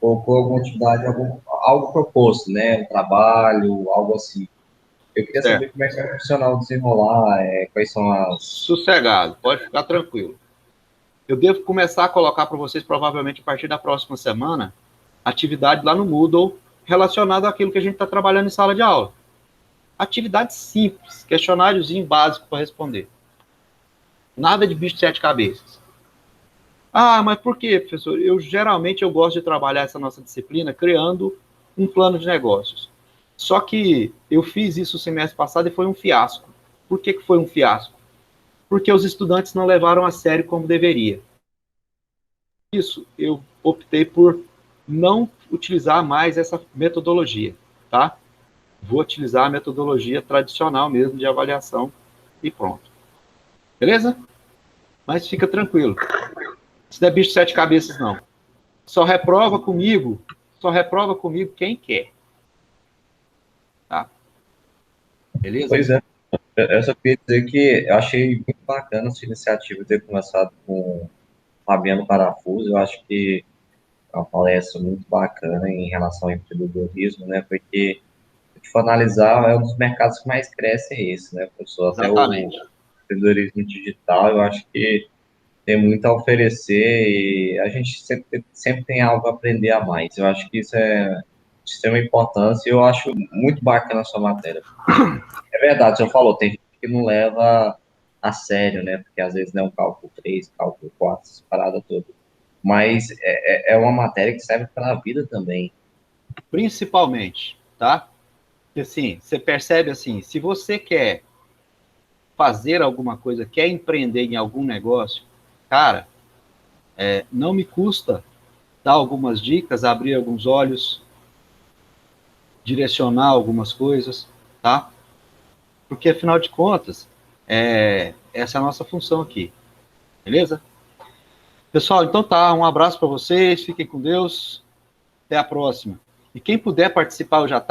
colocou alguma atividade, algo proposto, né? Um trabalho, algo assim. Eu queria Certo. saber como é que vai funcionar o desenrolar, quais são as... Sossegado, pode ficar tranquilo. Eu devo começar a colocar para vocês, provavelmente a partir da próxima semana, atividade lá no Moodle relacionada àquilo que a gente está trabalhando em sala de aula. Atividade simples, questionáriozinho básico para responder. Nada de bicho de sete cabeças. Ah, mas por quê, professor? Geralmente eu gosto de trabalhar essa nossa disciplina criando um plano de negócios. Só que eu fiz isso o semestre passado e foi um fiasco. Por que foi um fiasco? Porque os estudantes não levaram a sério como deveria. Isso, eu optei por não utilizar mais essa metodologia, tá? Vou utilizar a metodologia tradicional mesmo de avaliação e pronto. Beleza? Mas fica tranquilo. Isso não é bicho de sete cabeças, não. Só reprova comigo quem quer. Tá? Beleza? Pois é, eu só queria dizer que eu achei muito bacana essa iniciativa de ter começado com o Fabiano Parafuso. Eu acho que é uma palestra muito bacana em relação ao empreendedorismo, né? Porque, se for analisar, é um dos mercados que mais cresce é esse, né, professor? Até o Exatamente. empreendedorismo digital, eu acho que tem muito a oferecer e a gente sempre tem algo a aprender a mais. Eu acho que isso é de extrema importância e eu acho muito bacana a sua matéria. É verdade, você falou, tem gente que não leva a sério, né? Porque às vezes não é um cálculo 3, cálculo 4, essa parada toda. Mas é uma matéria que serve para a vida também. Principalmente, tá? Porque, assim, você percebe assim, se você quer fazer alguma coisa, quer empreender em algum negócio, cara, não me custa dar algumas dicas, abrir alguns olhos, direcionar algumas coisas, tá? Porque, afinal de contas, essa é a nossa função aqui, beleza? Pessoal, então tá, um abraço para vocês, fiquem com Deus, até a próxima. E quem puder participar hoje à tarde,